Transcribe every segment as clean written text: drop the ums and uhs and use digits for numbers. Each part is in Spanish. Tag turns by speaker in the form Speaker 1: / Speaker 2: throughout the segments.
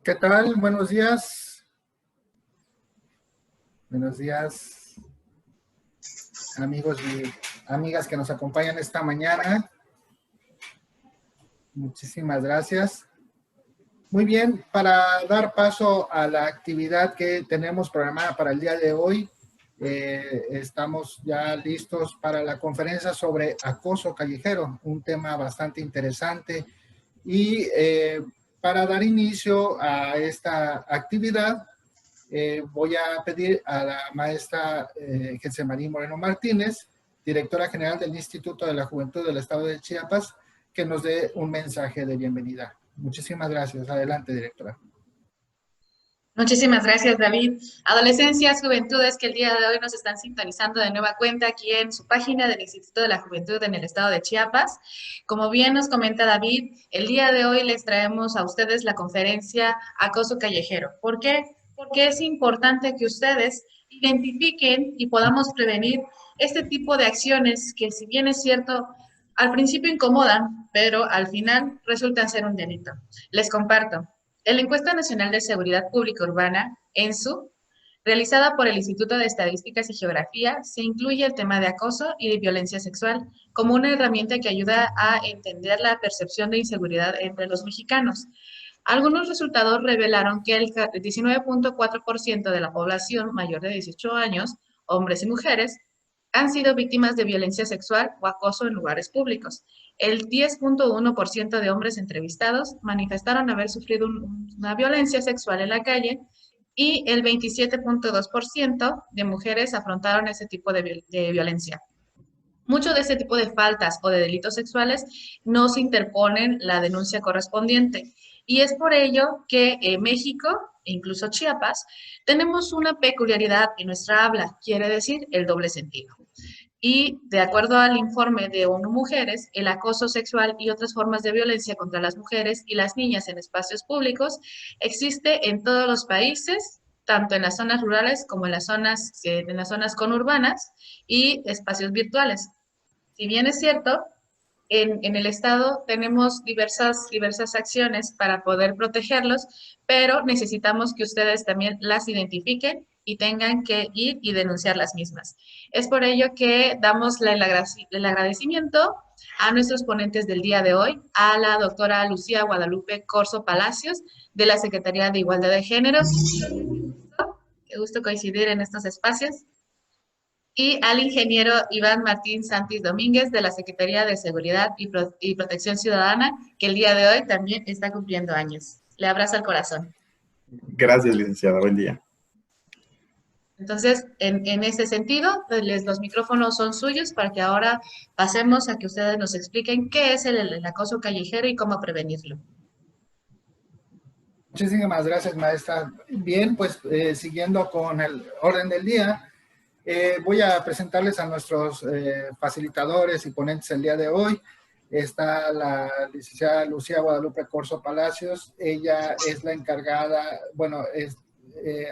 Speaker 1: ¿Qué tal? Buenos días. Buenos días, amigos y amigas que nos acompañan esta mañana. Muchísimas gracias. Muy bien, para dar paso a la actividad que tenemos programada para el día de hoy, estamos ya listos para la conferencia sobre acoso callejero, un tema bastante interesante. Y para dar inicio a esta actividad, voy a pedir a la maestra Getsemaní Moreno Martínez, directora general del Instituto de la Juventud del Estado de Chiapas, que nos dé un mensaje de bienvenida. Muchísimas gracias. Adelante, directora.
Speaker 2: Muchísimas gracias, David. Adolescencias, juventudes que el día de hoy nos están sintonizando de nueva cuenta aquí en su página del Instituto de la Juventud en el Estado de Chiapas. Como bien nos comenta David, el día de hoy les traemos a ustedes la conferencia Acoso Callejero. ¿Por qué? Porque es importante que ustedes identifiquen y podamos prevenir este tipo de acciones que, si bien es cierto, al principio incomodan, pero al final resultan ser un delito. Les comparto. En la Encuesta Nacional de Seguridad Pública Urbana, ENSU, realizada por el Instituto de Estadísticas y Geografía, se incluye el tema de acoso y de violencia sexual como una herramienta que ayuda a entender la percepción de inseguridad entre los mexicanos. Algunos resultados revelaron que el 19.4% de la población mayor de 18 años, hombres y mujeres, han sido víctimas de violencia sexual o acoso en lugares públicos. El 10.1% de hombres entrevistados manifestaron haber sufrido una violencia sexual en la calle y el 27.2% de mujeres afrontaron ese tipo de violencia. Mucho de este tipo de faltas o de delitos sexuales no se interponen la denuncia correspondiente. Y es por ello que México, e incluso Chiapas, tenemos una peculiaridad en nuestra habla, quiere decir el doble sentido. Y de acuerdo al informe de ONU Mujeres, el acoso sexual y otras formas de violencia contra las mujeres y las niñas en espacios públicos existe en todos los países, tanto en las zonas rurales como en las zonas conurbanas y espacios virtuales. Si bien es cierto, en el Estado tenemos diversas acciones para poder protegerlos, pero necesitamos que ustedes también las identifiquen y tengan que ir y denunciar las mismas. Es por ello que damos el agradecimiento a nuestros ponentes del día de hoy, a la doctora Lucía Guadalupe Corzo Palacios, de la Secretaría de Igualdad de Género. Qué gusto coincidir en estos espacios. Y al ingeniero Iván Martín Santis Domínguez, de la Secretaría de Seguridad y Protección Ciudadana, que el día de hoy también está cumpliendo años. Le abrazo al corazón.
Speaker 3: Gracias, licenciada. Buen día.
Speaker 2: Entonces, en ese sentido, los micrófonos son suyos para que ahora pasemos a que ustedes nos expliquen qué es el acoso callejero y cómo prevenirlo.
Speaker 1: Muchísimas gracias, maestra. Bien, pues siguiendo con el orden del día, voy a presentarles a nuestros facilitadores y ponentes el día de hoy. Está la licenciada Lucía Guadalupe Corzo Palacios. Ella es la encargada, bueno,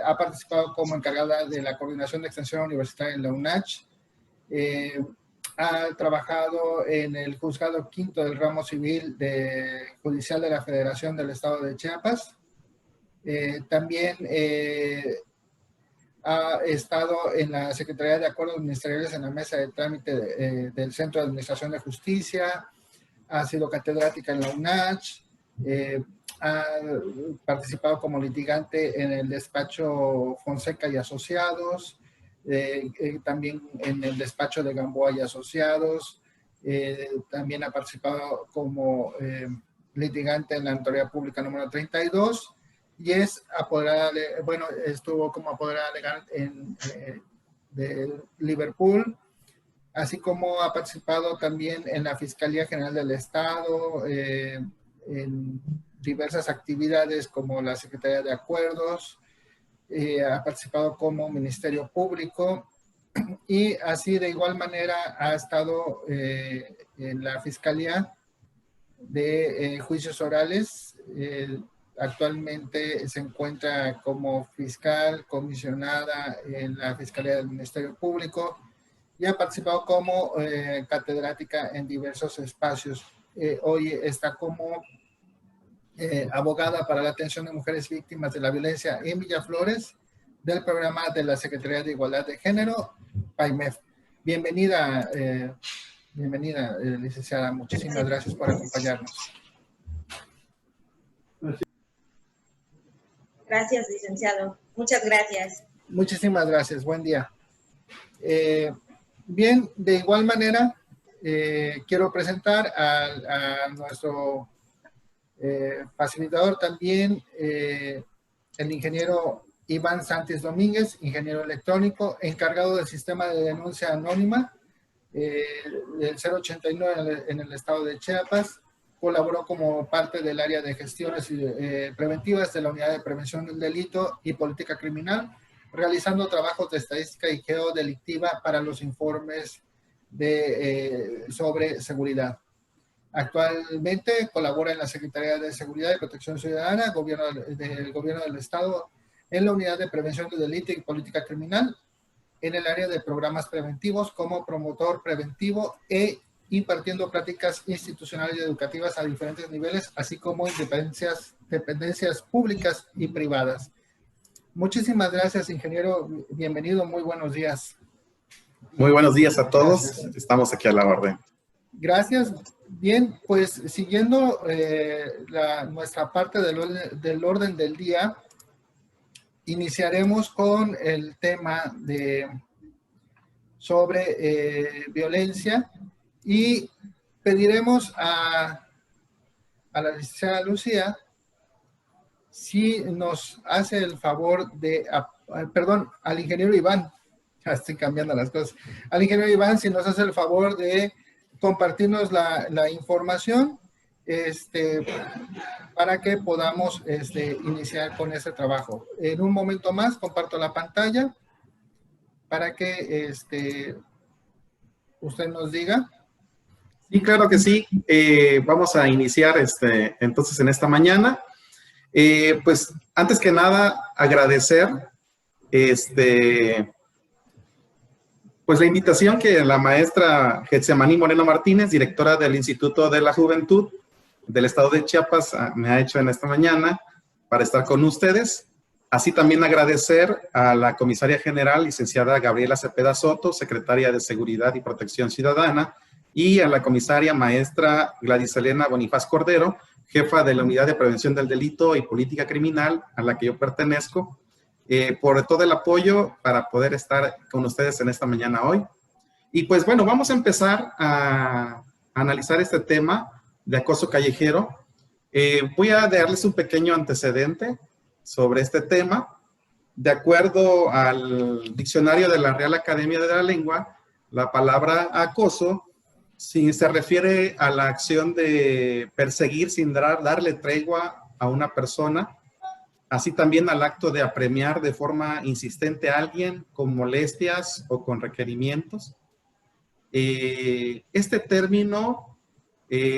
Speaker 1: ha participado como encargada de la Coordinación de Extensión Universitaria en la UNACH. Ha trabajado en el Juzgado Quinto del Ramo Civil Judicial de la Federación del Estado de Chiapas. También ha estado en la Secretaría de Acuerdos Ministeriales en la mesa de trámite del Centro de Administración de Justicia, ha sido catedrática en la UNACH, ha participado como litigante en el despacho Fonseca y Asociados, también en el despacho de Gamboa y Asociados, también ha participado como litigante en la Notaría Pública número 32, y es apoderada, bueno, estuvo como apoderada legal de Liverpool, así como ha participado también en la Fiscalía General del Estado, en diversas actividades como la Secretaría de Acuerdos, ha participado como Ministerio Público, y así de igual manera ha estado en la Fiscalía de Juicios Orales. Actualmente se encuentra como fiscal comisionada en la Fiscalía del Ministerio Público y ha participado como catedrática en diversos espacios. Hoy está como abogada para la atención de mujeres víctimas de la violencia en Miraflores, del programa de la Secretaría de Igualdad de Género, PAIMEF. Bienvenida, licenciada. Muchísimas gracias por acompañarnos.
Speaker 4: Gracias, licenciado. Muchas gracias.
Speaker 1: Muchísimas gracias. Buen día. Bien, de igual manera, quiero presentar a nuestro facilitador también, el ingeniero Iván Sánchez Domínguez, ingeniero electrónico, encargado del sistema de denuncia anónima del 089 en el estado de Chiapas. Colaboró como parte del área de gestiones preventivas de la Unidad de Prevención del Delito y Política Criminal, realizando trabajos de estadística y geodelictiva para los informes sobre seguridad. Actualmente colabora en la Secretaría de Seguridad y Protección Ciudadana, del Gobierno del Estado, en la Unidad de Prevención del Delito y Política Criminal, en el área de programas preventivos como promotor preventivo e impartiendo prácticas institucionales y educativas a diferentes niveles, así como dependencias públicas y privadas. Muchísimas gracias, ingeniero. Bienvenido, muy buenos días.
Speaker 3: Muy buenos días a todos.
Speaker 1: Gracias.
Speaker 3: Estamos aquí a la orden.
Speaker 1: Gracias. Bien, pues siguiendo nuestra parte del orden del día, iniciaremos con el tema sobre violencia y pediremos a la licenciada Lucía si nos hace el favor de, perdón, al ingeniero Iván, ya estoy cambiando las cosas, al ingeniero Iván si nos hace el favor de compartirnos la información para que podamos iniciar con ese trabajo. En un momento más comparto la pantalla para que usted nos diga.
Speaker 3: Sí, claro que sí. Vamos a iniciar entonces en esta mañana. Pues antes que nada agradecer pues la invitación que la maestra Getsemaní Moreno Martínez, directora del Instituto de la Juventud del Estado de Chiapas, me ha hecho en esta mañana para estar con ustedes. Así también agradecer a la comisaria general, licenciada Gabriela Cepeda Soto, secretaria de Seguridad y Protección Ciudadana, y a la comisaria maestra Gladys Elena Bonifaz Cordero, jefa de la Unidad de Prevención del Delito y Política Criminal, a la que yo pertenezco, por todo el apoyo para poder estar con ustedes en esta mañana hoy. Y pues bueno, vamos a empezar a analizar este tema de acoso callejero. Voy a darles un pequeño antecedente sobre este tema. De acuerdo al diccionario de la Real Academia de la Lengua, la palabra acoso se refiere a la acción de perseguir sin darle tregua a una persona, así también al acto de apremiar de forma insistente a alguien con molestias o con requerimientos. Este término,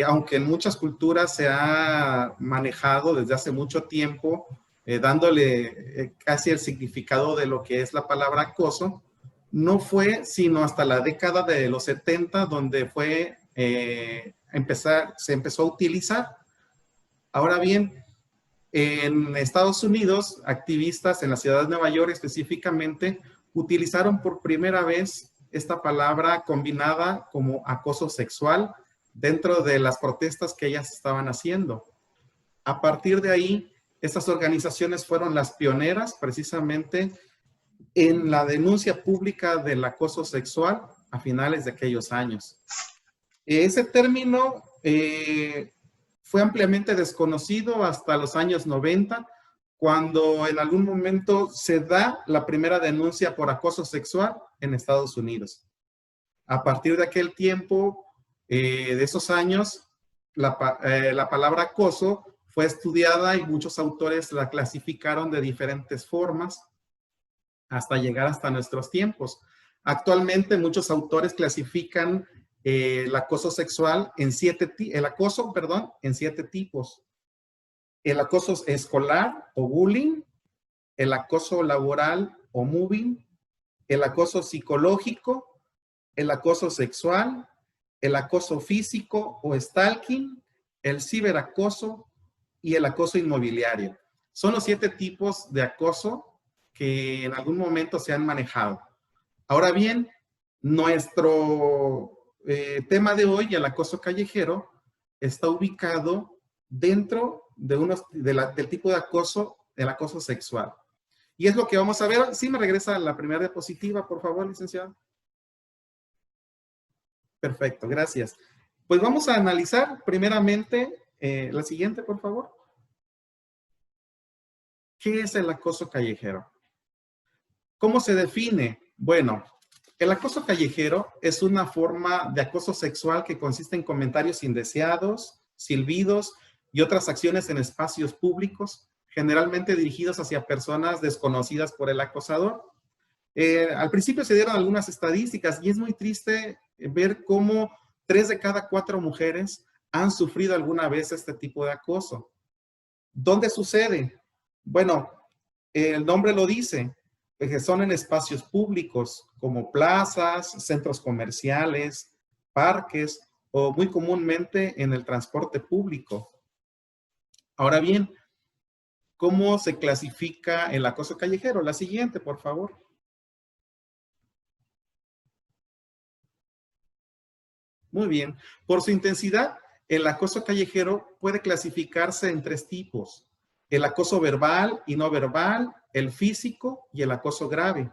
Speaker 3: aunque en muchas culturas se ha manejado desde hace mucho tiempo, dándole casi el significado de lo que es la palabra acoso, no fue sino hasta la década de los 70 donde se empezó a utilizar. Ahora bien, en Estados Unidos, activistas en la ciudad de Nueva York específicamente utilizaron por primera vez esta palabra combinada como acoso sexual dentro de las protestas que ellas estaban haciendo. A partir de ahí, estas organizaciones fueron las pioneras precisamente en la denuncia pública del acoso sexual a finales de aquellos años. Ese término fue ampliamente desconocido hasta los años 90, cuando en algún momento se da la primera denuncia por acoso sexual en Estados Unidos. A partir de aquel tiempo, de esos años, la palabra acoso fue estudiada y muchos autores la clasificaron de diferentes formas hasta llegar hasta nuestros tiempos. Actualmente muchos autores clasifican el acoso sexual en el acoso en 7 tipos. El acoso escolar o bullying, el acoso laboral o mobbing, el acoso psicológico, el acoso sexual, el acoso físico o stalking, el ciberacoso y el acoso inmobiliario. Son los 7 tipos de acoso que en algún momento se han manejado. Ahora bien, nuestro tema de hoy, el acoso callejero, está ubicado dentro de del tipo de acoso, el acoso sexual. Y es lo que vamos a ver. ¿Sí me regresa la primera diapositiva, por favor, licenciado? Perfecto, gracias. Pues vamos a analizar primeramente la siguiente, por favor. ¿Qué es el acoso callejero? ¿Cómo se define? Bueno, el acoso callejero es una forma de acoso sexual que consiste en comentarios indeseados, silbidos y otras acciones en espacios públicos, generalmente dirigidos hacia personas desconocidas por el acosador. Al principio se dieron algunas estadísticas y es muy triste ver cómo 3 de cada 4 mujeres han sufrido alguna vez este tipo de acoso. ¿Dónde sucede? Bueno, el nombre lo dice, que son en espacios públicos como plazas, centros comerciales, parques o muy comúnmente en el transporte público. Ahora bien, ¿cómo se clasifica el acoso callejero? La siguiente, por favor. Muy bien. Por su intensidad, el acoso callejero puede clasificarse en 3 tipos. El acoso verbal y no verbal, el físico y el acoso grave.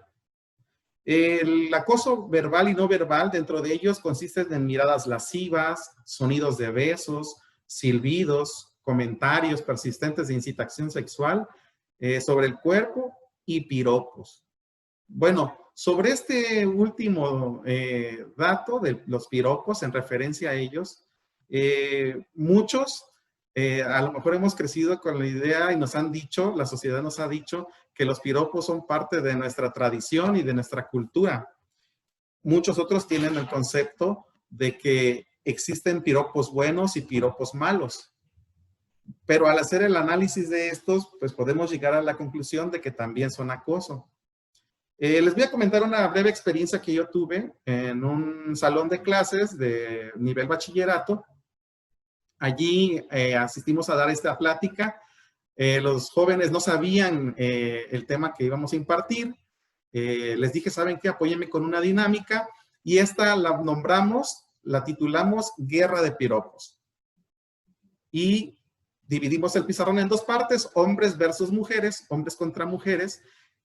Speaker 3: El acoso verbal y no verbal, dentro de ellos consisten en miradas lascivas, sonidos de besos, silbidos, comentarios persistentes de incitación sexual sobre el cuerpo y piropos. Bueno, sobre este último dato de los piropos, en referencia a ellos, muchos a lo mejor hemos crecido con la idea y nos han dicho, la sociedad nos ha dicho que los piropos son parte de nuestra tradición y de nuestra cultura. Muchos otros tienen el concepto de que existen piropos buenos y piropos malos. Pero al hacer el análisis de estos, pues podemos llegar a la conclusión de que también son acoso. Les voy a comentar una breve experiencia que yo tuve en un salón de clases de nivel bachillerato. Allí asistimos a dar esta plática. Los jóvenes no sabían el tema que íbamos a impartir. Les dije, ¿saben qué? Apóyenme con una dinámica. Y esta la nombramos, la titulamos Guerra de Piropos. Y dividimos el pizarrón en 2 partes, hombres versus mujeres, hombres contra mujeres.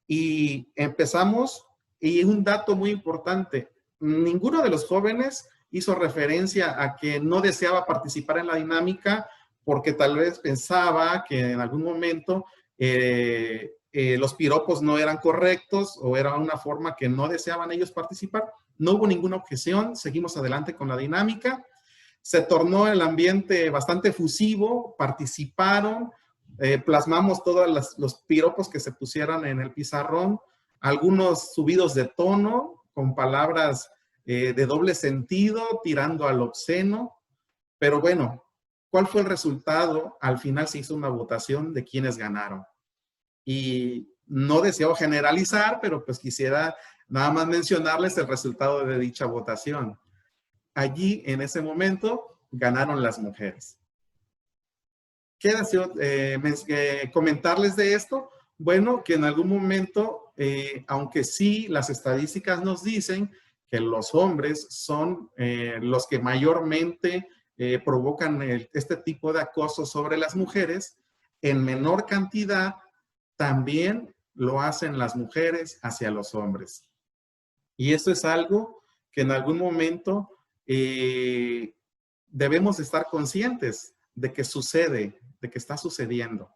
Speaker 3: Y empezamos, y un dato muy importante, ninguno de los jóvenes hizo referencia a que no deseaba participar en la dinámica porque tal vez pensaba que en algún momento los piropos no eran correctos o era una forma que no deseaban ellos participar. No hubo ninguna objeción, seguimos adelante con la dinámica. Se tornó el ambiente bastante efusivo, participaron, plasmamos todos los piropos que se pusieran en el pizarrón, algunos subidos de tono, con palabras de doble sentido, tirando al obsceno. Pero bueno, ¿cuál fue el resultado? Al final se hizo una votación de quiénes ganaron. Y no deseo generalizar, pero pues quisiera nada más mencionarles el resultado de dicha votación. Allí, en ese momento, ganaron las mujeres. ¿Qué deseo comentarles de esto? Bueno, que en algún momento, aunque sí las estadísticas nos dicen que los hombres son los que mayormente provocan este tipo de acoso sobre las mujeres, en menor cantidad también lo hacen las mujeres hacia los hombres. Y eso es algo que en algún momento debemos estar conscientes de que sucede, de que está sucediendo.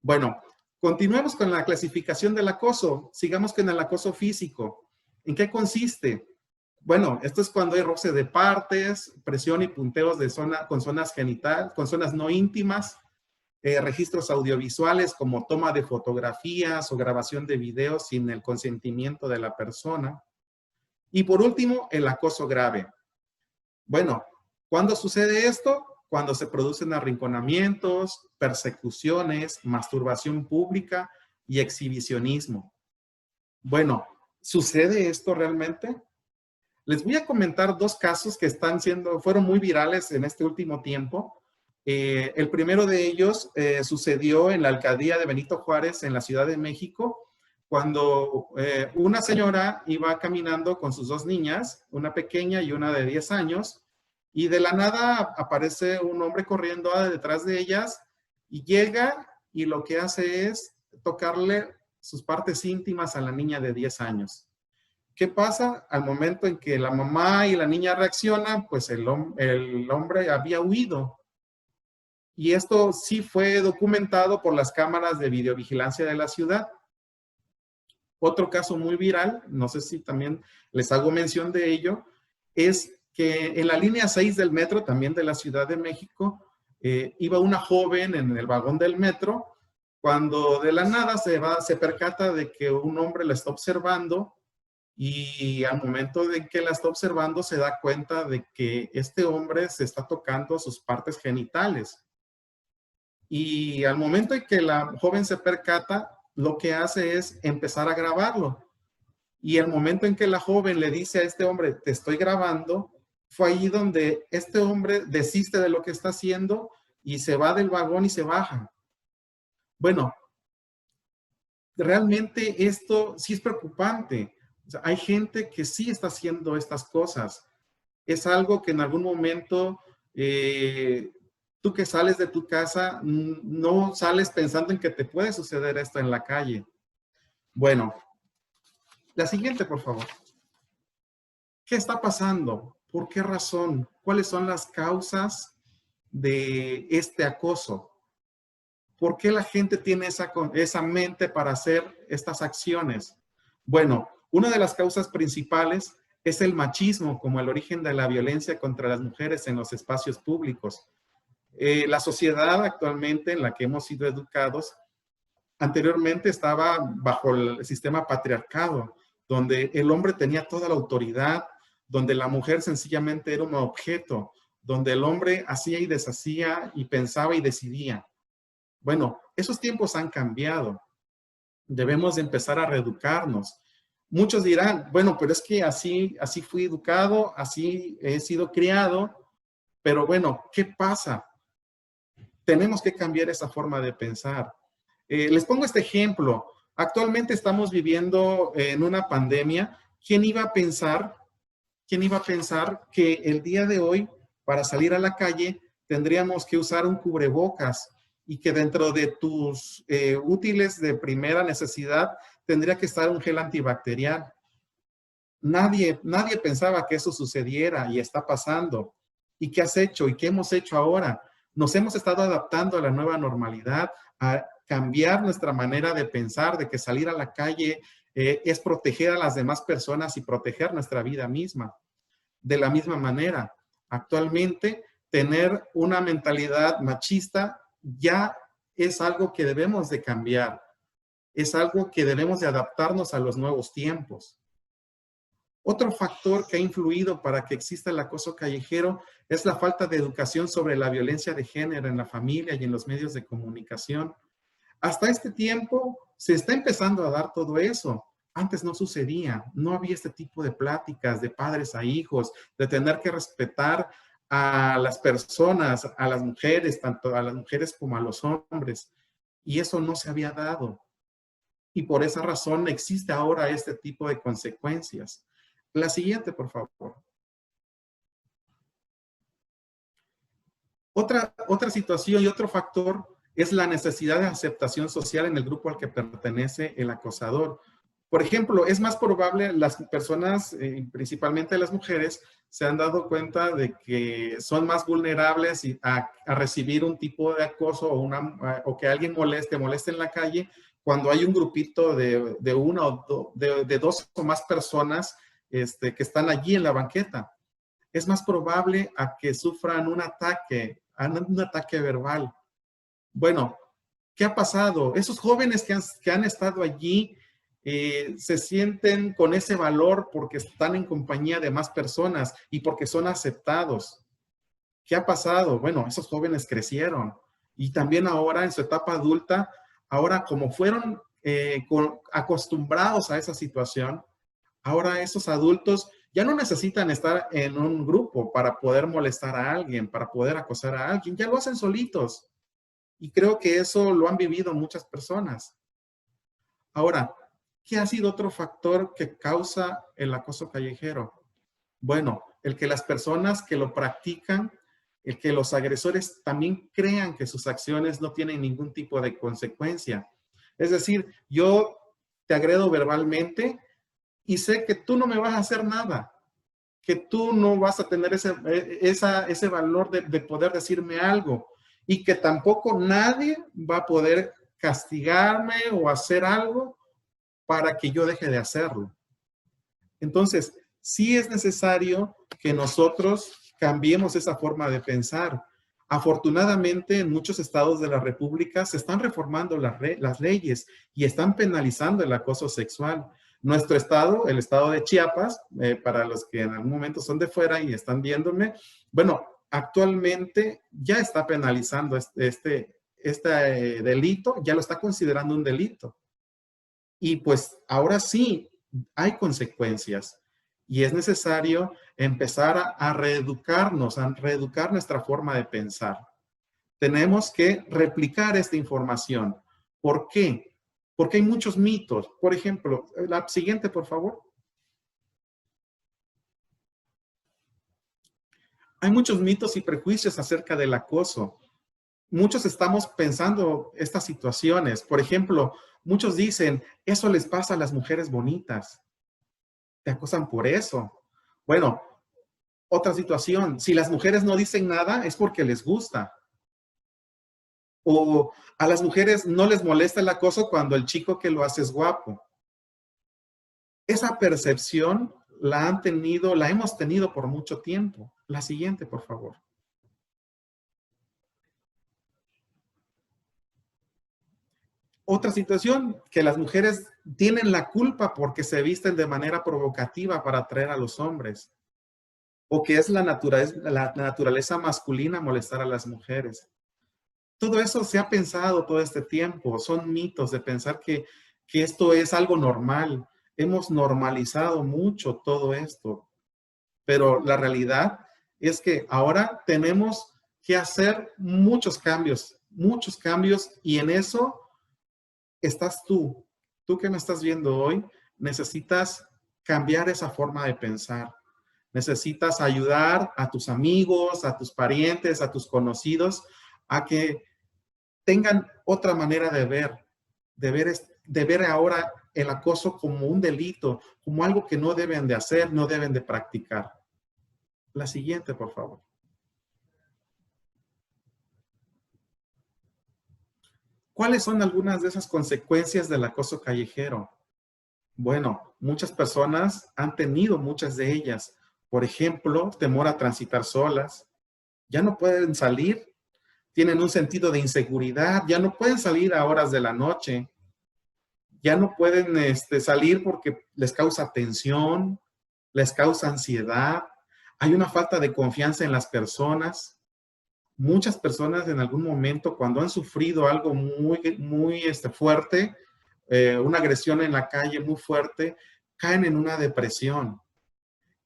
Speaker 3: Bueno, continuemos con la clasificación del acoso. Sigamos con el acoso físico. ¿En qué consiste? Bueno, esto es cuando hay roce de partes, presión y punteos con zonas genitales, con zonas no íntimas, registros audiovisuales como toma de fotografías o grabación de videos sin el consentimiento de la persona. Y por último, el acoso grave. Bueno, ¿cuándo sucede esto? Cuando se producen arrinconamientos, persecuciones, masturbación pública y exhibicionismo. Bueno, ¿sucede esto realmente? Les voy a comentar 2 casos que fueron muy virales en este último tiempo. El primero de ellos sucedió en la alcaldía de Benito Juárez, en la Ciudad de México, cuando una señora iba caminando con sus dos niñas, una pequeña y una de 10 años, y de la nada aparece un hombre corriendo detrás de ellas y llega y lo que hace es tocarle sus partes íntimas a la niña de 10 años. ¿Qué pasa? Al momento en que la mamá y la niña reaccionan, pues el hombre había huido. Y esto sí fue documentado por las cámaras de videovigilancia de la ciudad. Otro caso muy viral, no sé si también les hago mención de ello, es que en la línea 6 del metro, también de la Ciudad de México, iba una joven en el vagón del metro, cuando de la nada se percata de que un hombre la está observando, y al momento de que la está observando se da cuenta de que este hombre se está tocando sus partes genitales. Y al momento en que la joven se percata, lo que hace es empezar a grabarlo. Y el momento en que la joven le dice a este hombre, te estoy grabando, fue ahí donde este hombre desiste de lo que está haciendo y se va del vagón y se baja. Bueno, realmente esto sí es preocupante. O sea, hay gente que sí está haciendo estas cosas. Es algo que en algún momento, tú que sales de tu casa, no sales pensando en que te puede suceder esto en la calle. Bueno, la siguiente, por favor. ¿Qué está pasando? ¿Por qué razón? ¿Cuáles son las causas de este acoso? ¿Por qué la gente tiene esa mente para hacer estas acciones? Bueno, una de las causas principales es el machismo como el origen de la violencia contra las mujeres en los espacios públicos. La sociedad actualmente en la que hemos sido educados, anteriormente estaba bajo el sistema patriarcado, donde el hombre tenía toda la autoridad, donde la mujer sencillamente era un objeto, donde el hombre hacía y deshacía y pensaba y decidía. Bueno, esos tiempos han cambiado. Debemos de empezar a reeducarnos. Muchos dirán, bueno, pero es que así fui educado, así he sido criado, pero bueno, ¿qué pasa? Tenemos que cambiar esa forma de pensar. Les pongo este ejemplo. Actualmente estamos viviendo en una pandemia. ¿Quién iba a pensar que el día de hoy, para salir a la calle, tendríamos que usar un cubrebocas y que dentro de tus útiles de primera necesidad tendría que estar un gel antibacterial? Nadie pensaba que eso sucediera y está pasando. ¿Y qué has hecho? ¿Y qué hemos hecho ahora? Nos hemos estado adaptando a la nueva normalidad, a cambiar nuestra manera de pensar, de que salir a la calle es proteger a las demás personas y proteger nuestra vida misma. De la misma manera, actualmente tener una mentalidad machista ya es algo que debemos de cambiar. Es algo que debemos de adaptarnos a los nuevos tiempos. Otro factor que ha influido para que exista el acoso callejero es la falta de educación sobre la violencia de género en la familia y en los medios de comunicación. Hasta este tiempo se está empezando a dar todo eso. Antes no sucedía, no había este tipo de pláticas de padres a hijos, de tener que respetar a las personas, a las mujeres, tanto a las mujeres como a los hombres. Y eso no se había dado. Y por esa razón existe ahora este tipo de consecuencias. La siguiente, por favor. Otra situación y otro factor es la necesidad de aceptación social en el grupo al que pertenece el acosador. Por ejemplo, es más probable, las personas, principalmente las mujeres, se han dado cuenta de que son más vulnerables a recibir un tipo de acoso o que alguien moleste en la calle cuando hay un grupito de una o de dos o más personas que están allí en la banqueta. Es más probable a que sufran un ataque verbal. Bueno, ¿qué ha pasado? Esos jóvenes que han estado allí se sienten con ese valor porque están en compañía de más personas y porque son aceptados. ¿Qué ha pasado? Bueno, esos jóvenes crecieron y también ahora en su etapa adulta, ahora como fueron acostumbrados a esa situación, ahora esos adultos ya no necesitan estar en un grupo para poder molestar a alguien, para poder acosar a alguien, ya lo hacen solitos. Y creo que eso lo han vivido muchas personas. Ahora, ¿qué ha sido otro factor que causa el acoso callejero? Bueno, el que las personas que lo practican, el que los agresores también crean que sus acciones no tienen ningún tipo de consecuencia. Es decir, yo te agredo verbalmente y sé que tú no me vas a hacer nada, que tú no vas a tener ese valor de poder decirme algo y que tampoco nadie va a poder castigarme o hacer algo para que yo deje de hacerlo. Entonces, sí es necesario que nosotros cambiemos esa forma de pensar. Afortunadamente, en muchos estados de la República se están reformando las leyes y están penalizando el acoso sexual. Nuestro estado, el estado de Chiapas, para los que en algún momento son de fuera y están viéndome, bueno, actualmente ya está penalizando este delito, ya lo está considerando un delito. Y pues ahora sí hay consecuencias y es necesario empezar a reeducarnos, a reeducar nuestra forma de pensar. Tenemos que replicar esta información. ¿Por qué? Porque hay muchos mitos. Por ejemplo, la siguiente, por favor. Hay muchos mitos y prejuicios acerca del acoso. Muchos estamos pensando estas situaciones. Por ejemplo, muchos dicen, eso les pasa a las mujeres bonitas. Te acosan por eso. Bueno, otra situación, si las mujeres no dicen nada es porque les gusta. O a las mujeres no les molesta el acoso cuando el chico que lo hace es guapo. Esa percepción la hemos tenido por mucho tiempo. La siguiente, por favor. Otra situación, que las mujeres tienen la culpa porque se visten de manera provocativa para atraer a los hombres. O que es la naturaleza masculina molestar a las mujeres. Todo eso se ha pensado todo este tiempo. Son mitos de pensar que esto es algo normal. Hemos normalizado mucho todo esto. Pero la realidad es que ahora tenemos que hacer muchos cambios y en eso estás tú que me estás viendo hoy, necesitas cambiar esa forma de pensar. Necesitas ayudar a tus amigos, a tus parientes, a tus conocidos, a que tengan otra manera de ver ahora el acoso como un delito, como algo que no deben de hacer, no deben de practicar. La siguiente, por favor. ¿Cuáles son algunas de esas consecuencias del acoso callejero? Bueno, muchas personas han tenido muchas de ellas. Por ejemplo, temor a transitar solas. Ya no pueden salir. Tienen un sentido de inseguridad. Ya no pueden salir a horas de la noche. Ya no pueden salir porque les causa tensión, les causa ansiedad. Hay una falta de confianza en las personas. Muchas personas en algún momento, cuando han sufrido algo muy fuerte, una agresión en la calle muy fuerte, caen en una depresión.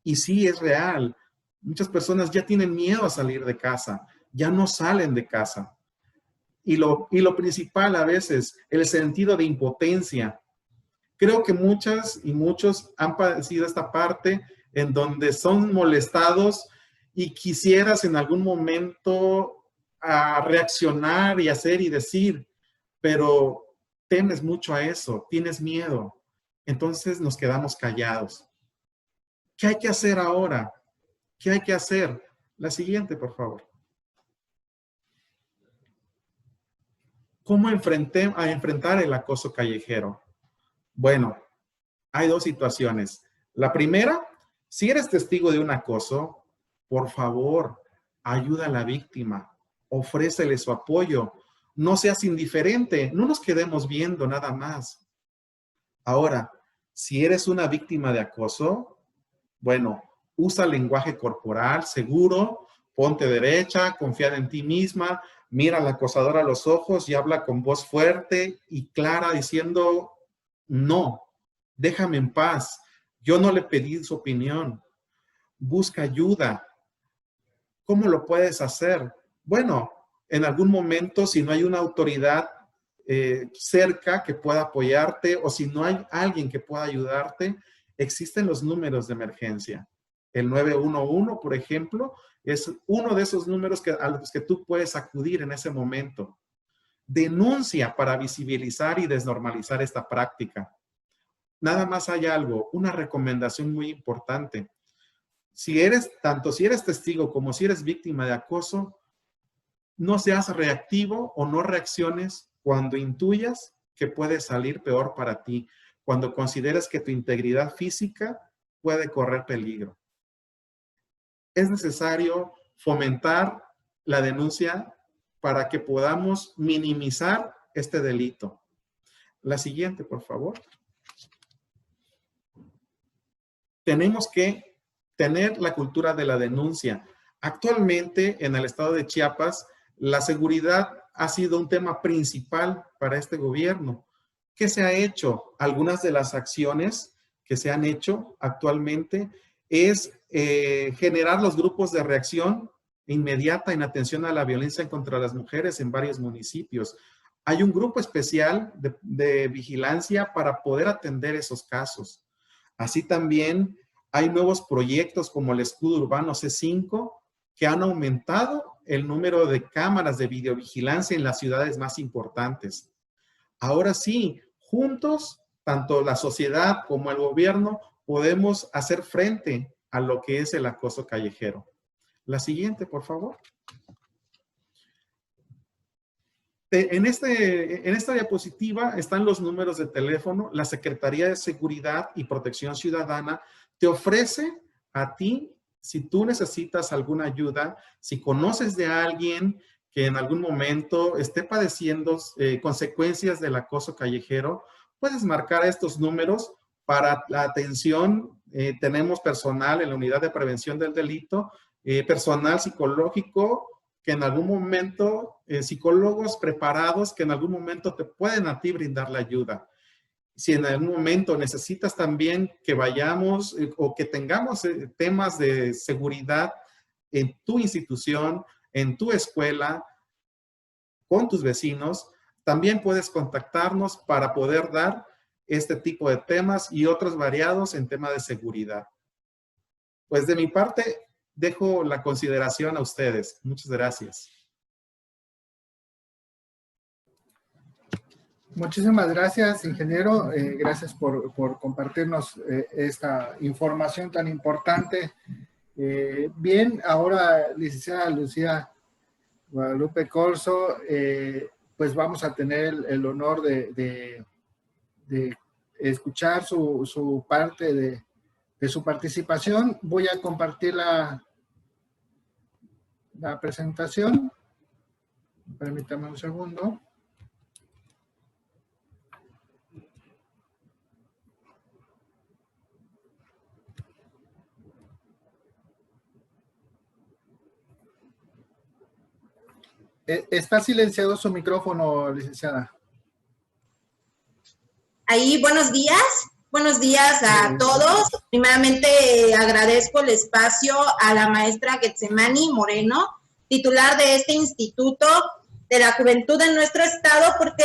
Speaker 3: Y sí, es real. Muchas personas ya tienen miedo a salir de casa, ya no salen de casa. Y lo principal a veces, el sentido de impotencia. Creo que muchas y muchos han padecido esta parte en donde son molestados y quisieras en algún momento reaccionar y hacer y decir, pero temes mucho a eso, tienes miedo. Entonces nos quedamos callados. ¿Qué hay que hacer ahora? ¿Qué hay que hacer? La siguiente, por favor. ¿Cómo enfrentar el acoso callejero? Bueno, hay dos situaciones. La primera, si eres testigo de un acoso, por favor, ayuda a la víctima, ofrécele su apoyo, no seas indiferente, no nos quedemos viendo nada más. Ahora, si eres una víctima de acoso, bueno, usa lenguaje corporal seguro, ponte derecha, confía en ti misma, mira al acosador a los ojos y habla con voz fuerte y clara diciendo, no, déjame en paz, yo no le pedí su opinión. busca ayuda. ¿Cómo lo puedes hacer? Bueno, en algún momento, si no hay una autoridad cerca que pueda apoyarte o si no hay alguien que pueda ayudarte, existen los números de emergencia. El 911, por ejemplo, es uno de esos números a los que tú puedes acudir en ese momento. Denuncia para visibilizar y desnormalizar esta práctica. Nada más hay algo, una recomendación muy importante. Tanto si eres testigo como si eres víctima de acoso, no seas reactivo o no reacciones cuando intuyas que puede salir peor para ti, cuando consideres que tu integridad física puede correr peligro. Es necesario fomentar la denuncia para que podamos minimizar este delito. La siguiente, por favor. Tenemos que tener la cultura de la denuncia. Actualmente, en el estado de Chiapas, la seguridad ha sido un tema principal para este gobierno. ¿Qué se ha hecho? Algunas de las acciones que se han hecho actualmente es generar los grupos de reacción inmediata en atención a la violencia contra las mujeres en varios municipios. Hay un grupo especial de vigilancia para poder atender esos casos. Así también hay nuevos proyectos como el Escudo Urbano C5 que han aumentado el número de cámaras de videovigilancia en las ciudades más importantes. Ahora sí, juntos, tanto la sociedad como el gobierno, podemos hacer frente a lo que es el acoso callejero. La siguiente, por favor. En esta diapositiva están los números de teléfono. La Secretaría de Seguridad y Protección Ciudadana te ofrece a ti, si tú necesitas alguna ayuda, si conoces de alguien que en algún momento esté padeciendo consecuencias del acoso callejero, puedes marcar estos números para la atención. Tenemos personal en la Unidad de Prevención del Delito, personal psicológico que en algún momento, psicólogos preparados que en algún momento te pueden a ti brindar la ayuda. Si en algún momento necesitas también que vayamos o que tengamos temas de seguridad en tu institución, en tu escuela, con tus vecinos, también puedes contactarnos para poder dar este tipo de temas y otros variados en tema de seguridad. Pues de mi parte, dejo la consideración a ustedes. Muchas gracias.
Speaker 1: Muchísimas gracias, ingeniero. Gracias por compartirnos esta información tan importante. Bien, ahora, licenciada Lucía Guadalupe Corzo, pues vamos a tener el honor de escuchar su parte de su participación. Voy a compartir la presentación. Permítame un segundo. Está silenciado su micrófono, licenciada.
Speaker 4: Ahí, buenos días a todos. Primeramente agradezco el espacio a la maestra Getsemani Moreno, titular de este Instituto de la Juventud en nuestro estado, porque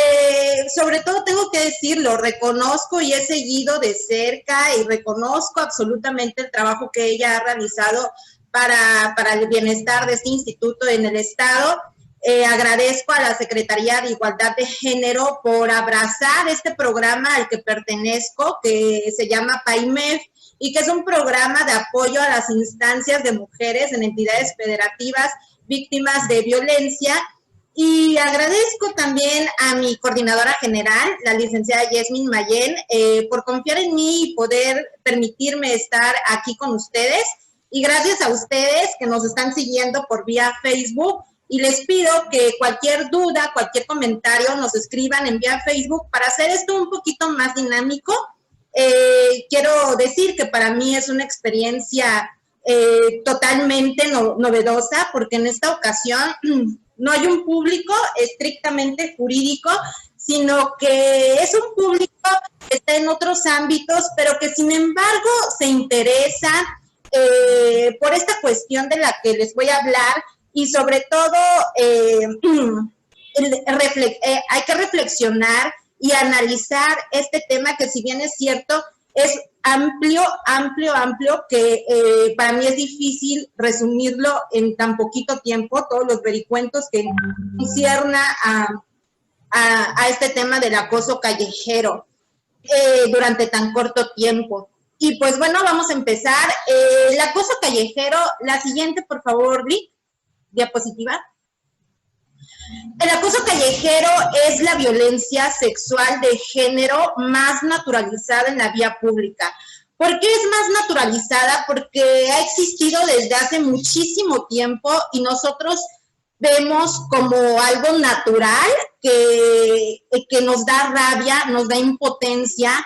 Speaker 4: sobre todo tengo que decirlo, reconozco y he seguido de cerca y reconozco absolutamente el trabajo que ella ha realizado para el bienestar de este instituto en el estado. Agradezco a la Secretaría de Igualdad de Género por abrazar este programa al que pertenezco, que se llama PAIMEF, y que es un programa de apoyo a las instancias de mujeres en entidades federativas víctimas de violencia. Y agradezco también a mi coordinadora general, la licenciada Yasmin Mayen, por confiar en mí y poder permitirme estar aquí con ustedes. Y gracias a ustedes que nos están siguiendo por vía Facebook. Y les pido que cualquier duda, cualquier comentario nos escriban en vía Facebook para hacer esto un poquito más dinámico. Quiero decir que para mí es una experiencia totalmente novedosa, porque en esta ocasión no hay un público estrictamente jurídico, sino que es un público que está en otros ámbitos, pero que sin embargo se interesa por esta cuestión de la que les voy a hablar y sobre todo hay que reflexionar y analizar este tema que, si bien es cierto, es amplio, que para mí es difícil resumirlo en tan poquito tiempo, todos los vericuentos que concierna a este tema del acoso callejero durante tan corto tiempo. Y pues bueno, vamos a empezar. El acoso callejero, la siguiente, por favor, Vic, diapositiva. El acoso callejero es la violencia sexual de género más naturalizada en la vía pública. ¿Por qué es más naturalizada? Porque ha existido desde hace muchísimo tiempo y nosotros vemos como algo natural que nos da rabia, nos da impotencia,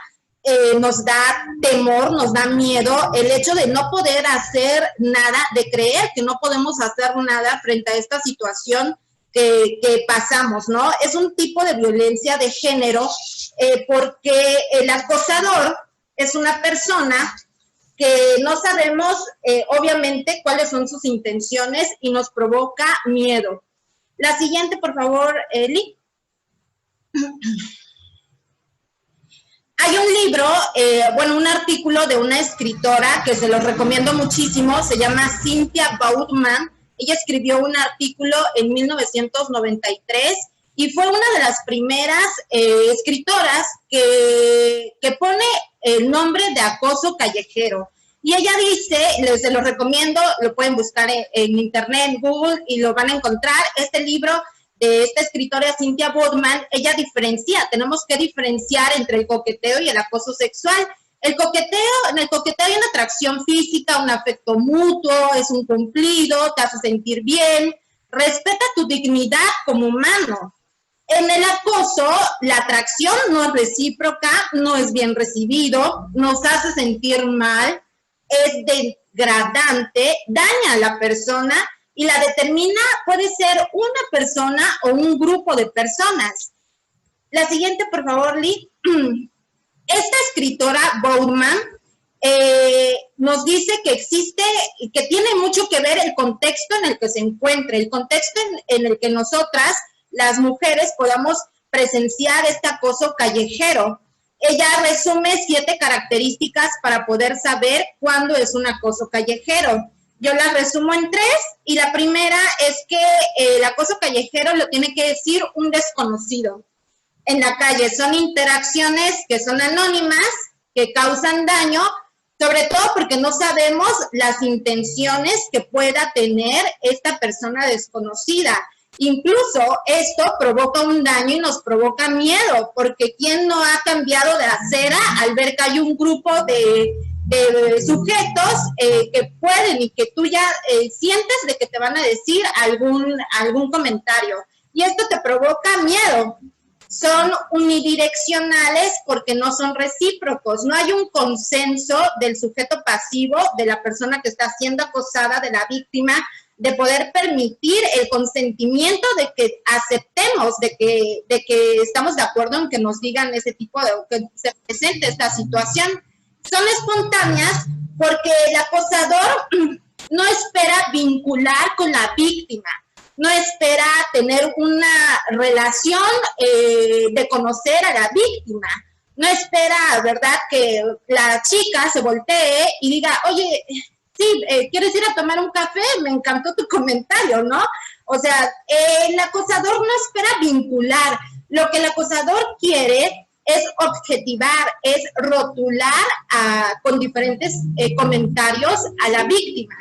Speaker 4: nos da temor, nos da miedo, el hecho de no poder hacer nada, de creer que no podemos hacer nada frente a esta situación que pasamos, ¿no? Es un tipo de violencia de género porque el acosador es una persona que no sabemos, obviamente, cuáles son sus intenciones y nos provoca miedo. La siguiente, por favor, Eli. Hay un libro, un artículo de una escritora que se los recomiendo muchísimo, se llama Cynthia Bowdman. Ella escribió un artículo en 1993 y fue una de las primeras escritoras que pone el nombre de acoso callejero. Y ella dice, se lo recomiendo, lo pueden buscar en internet, en Google, y lo van a encontrar. Este libro de esta escritora Cynthia Bowdman, ella tenemos que diferenciar entre el coqueteo y el acoso sexual. En el coqueteo hay una atracción física, un afecto mutuo, es un cumplido, te hace sentir bien, respeta tu dignidad como humano. En el acoso, la atracción no es recíproca, no es bien recibido, nos hace sentir mal, es degradante, daña a la persona y la determina, puede ser una persona o un grupo de personas. La siguiente, por favor, Lee. Esta escritora Bowdman nos dice que tiene mucho que ver el contexto en el que se encuentra, el contexto en el que nosotras, las mujeres, podamos presenciar este acoso callejero. Ella resume 7 características para poder saber cuándo es un acoso callejero. Yo las resumo en 3 y la primera es que el acoso callejero lo tiene que decir un desconocido. En la calle son interacciones que son anónimas, que causan daño, sobre todo porque no sabemos las intenciones que pueda tener esta persona desconocida. Incluso esto provoca un daño y nos provoca miedo, porque ¿quién no ha cambiado de acera al ver que hay un grupo de sujetos que pueden y que tú ya sientes de que te van a decir algún comentario? Y esto te provoca miedo. Son unidireccionales porque no son recíprocos. No hay un consenso del sujeto pasivo, de la persona que está siendo acosada, de la víctima, de poder permitir el consentimiento de que aceptemos, de que estamos de acuerdo en que nos digan ese tipo de, que se presente esta situación. Son espontáneas porque el acosador no espera vincular con la víctima, no espera tener una relación de conocer a la víctima, no espera, ¿verdad?, que la chica se voltee y diga, oye, sí, ¿quieres ir a tomar un café? Me encantó tu comentario, ¿no? O sea, el acosador no espera vincular. Lo que el acosador quiere es objetivar, es rotular con diferentes comentarios a la víctima.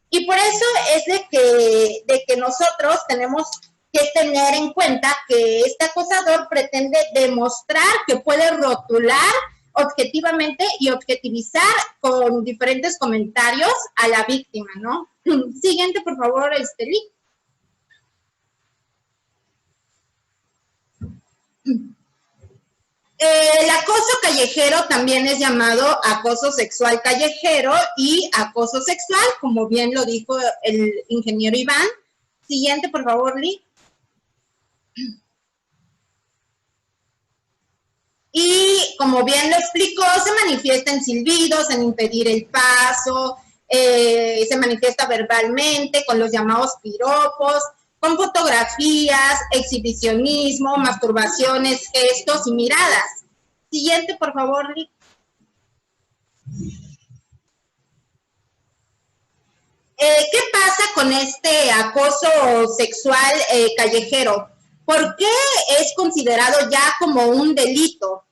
Speaker 4: Y por eso es de que nosotros tenemos que tener en cuenta que este acosador pretende demostrar que puede rotular objetivamente y objetivizar con diferentes comentarios a la víctima, ¿no? Siguiente, por favor, Lee. El acoso callejero también es llamado acoso sexual callejero y acoso sexual, como bien lo dijo el ingeniero Iván. Siguiente, por favor, Lee. Y como bien lo explicó, se manifiesta en silbidos, en impedir el paso, se manifiesta verbalmente con los llamados piropos, con fotografías, exhibicionismo, masturbaciones, gestos y miradas. Siguiente, por favor, Rick. ¿Qué pasa con este acoso sexual callejero? ¿Por qué es considerado ya como un delito?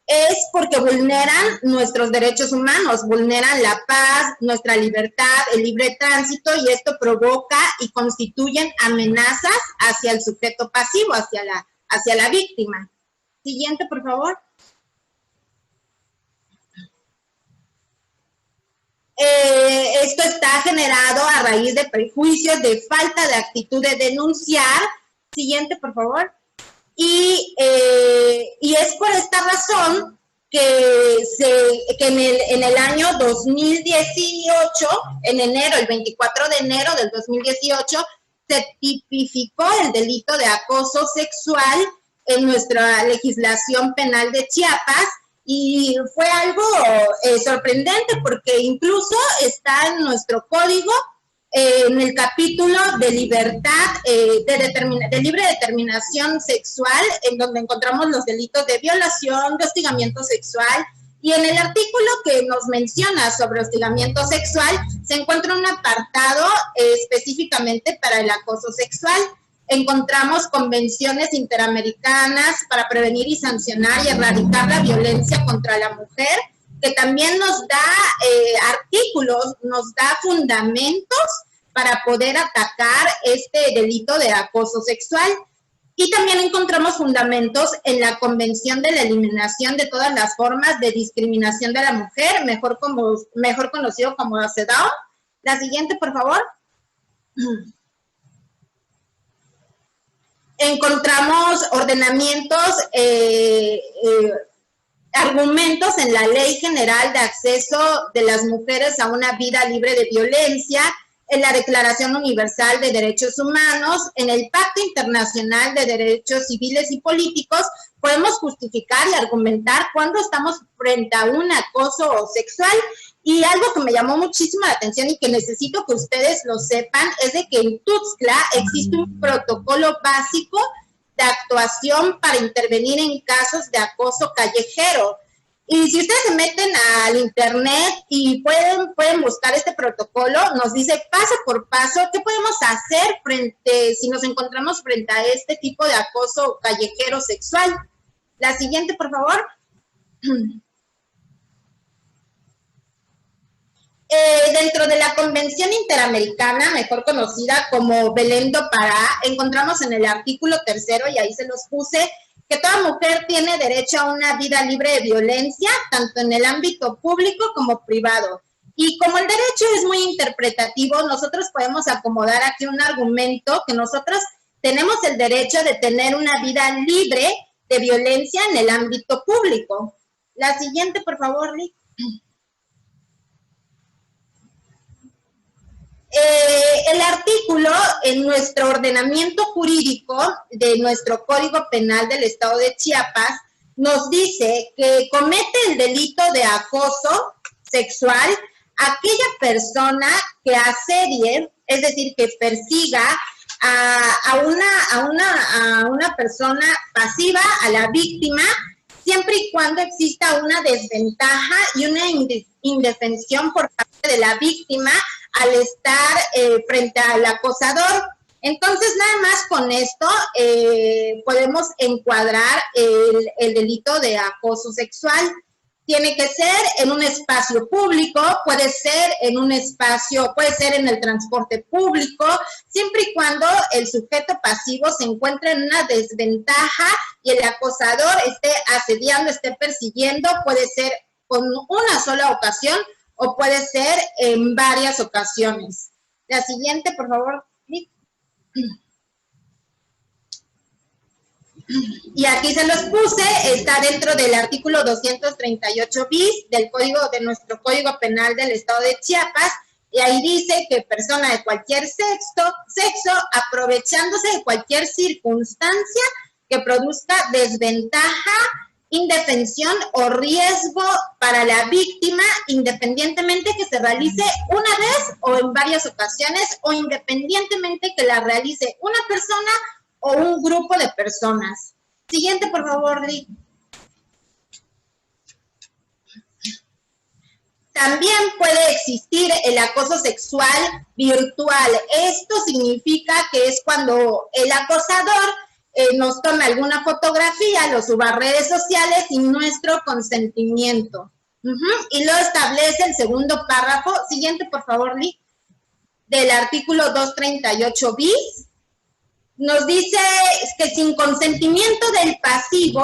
Speaker 4: Es porque vulneran nuestros derechos humanos, vulneran la paz, nuestra libertad, el libre tránsito, y esto provoca y constituyen amenazas hacia el sujeto pasivo, hacia la víctima. Siguiente, por favor. Esto está generado a raíz de prejuicios, de falta de actitud de denunciar. Siguiente, por favor. Y es por esta razón que en el año 2018, en enero, el 24 de enero del 2018, se tipificó el delito de acoso sexual en nuestra legislación penal de Chiapas. Y fue algo sorprendente porque incluso está en nuestro código, en el capítulo de libertad, de libre determinación sexual, en donde encontramos los delitos de violación, de hostigamiento sexual, y en el artículo que nos menciona sobre hostigamiento sexual se encuentra un apartado específicamente para el acoso sexual. Encontramos convenciones interamericanas para prevenir y sancionar y erradicar la violencia contra la mujer, que también nos da artículos, nos da fundamentos para poder atacar este delito de acoso sexual. Y también encontramos fundamentos en la Convención de la Eliminación de todas las formas de discriminación de la mujer, mejor conocido como la CEDAW. La siguiente, por favor. Encontramos ordenamientos, argumentos en la Ley General de Acceso de las Mujeres a una Vida Libre de Violencia, en la Declaración Universal de Derechos Humanos, en el Pacto Internacional de Derechos Civiles y Políticos. Podemos justificar y argumentar cuando estamos frente a un acoso sexual. Y algo que me llamó muchísimo la atención y que necesito que ustedes lo sepan es de que en Tuxtla existe un protocolo básico de actuación para intervenir en casos de acoso callejero. Y si ustedes se meten al internet y pueden buscar este protocolo, nos dice paso por paso qué podemos hacer si nos encontramos frente a este tipo de acoso callejero sexual. La siguiente, por favor. Dentro de la Convención Interamericana, mejor conocida como Belém do Pará, encontramos en el artículo 3, y ahí se los puse, que toda mujer tiene derecho a una vida libre de violencia, tanto en el ámbito público como privado. Y como el derecho es muy interpretativo, nosotros podemos acomodar aquí un argumento que nosotros tenemos el derecho de tener una vida libre de violencia en el ámbito público. La siguiente, por favor, Rick. El artículo en nuestro ordenamiento jurídico de nuestro Código Penal del Estado de Chiapas nos dice que comete el delito de acoso sexual aquella persona que asedie, es decir, que persiga a una persona pasiva, a la víctima, siempre y cuando exista una desventaja y una indefensión por parte de la víctima al estar frente al acosador. Entonces, nada más con esto podemos encuadrar el delito de acoso sexual. Tiene que ser en un espacio público, puede ser en el transporte público, siempre y cuando el sujeto pasivo se encuentre en una desventaja y el acosador esté asediando, esté persiguiendo. Puede ser con una sola ocasión o puede ser en varias ocasiones. La siguiente, por favor. Y aquí se los puse, está dentro del artículo 238 bis del nuestro Código Penal del Estado de Chiapas, y ahí dice que persona de cualquier sexo, aprovechándose de cualquier circunstancia que produzca desventaja, indefensión o riesgo para la víctima, independientemente que se se realice una vez o en varias ocasiones o independientemente que la realice una persona o un grupo de personas. Siguiente, por favor, Lick. También puede existir el acoso sexual virtual. Esto significa que es cuando el acosador nos toma alguna fotografía, lo suba a redes sociales sin nuestro consentimiento. Y lo establece el segundo párrafo. Siguiente, por favor, Lick. Del artículo 238 bis. Nos dice que sin consentimiento del pasivo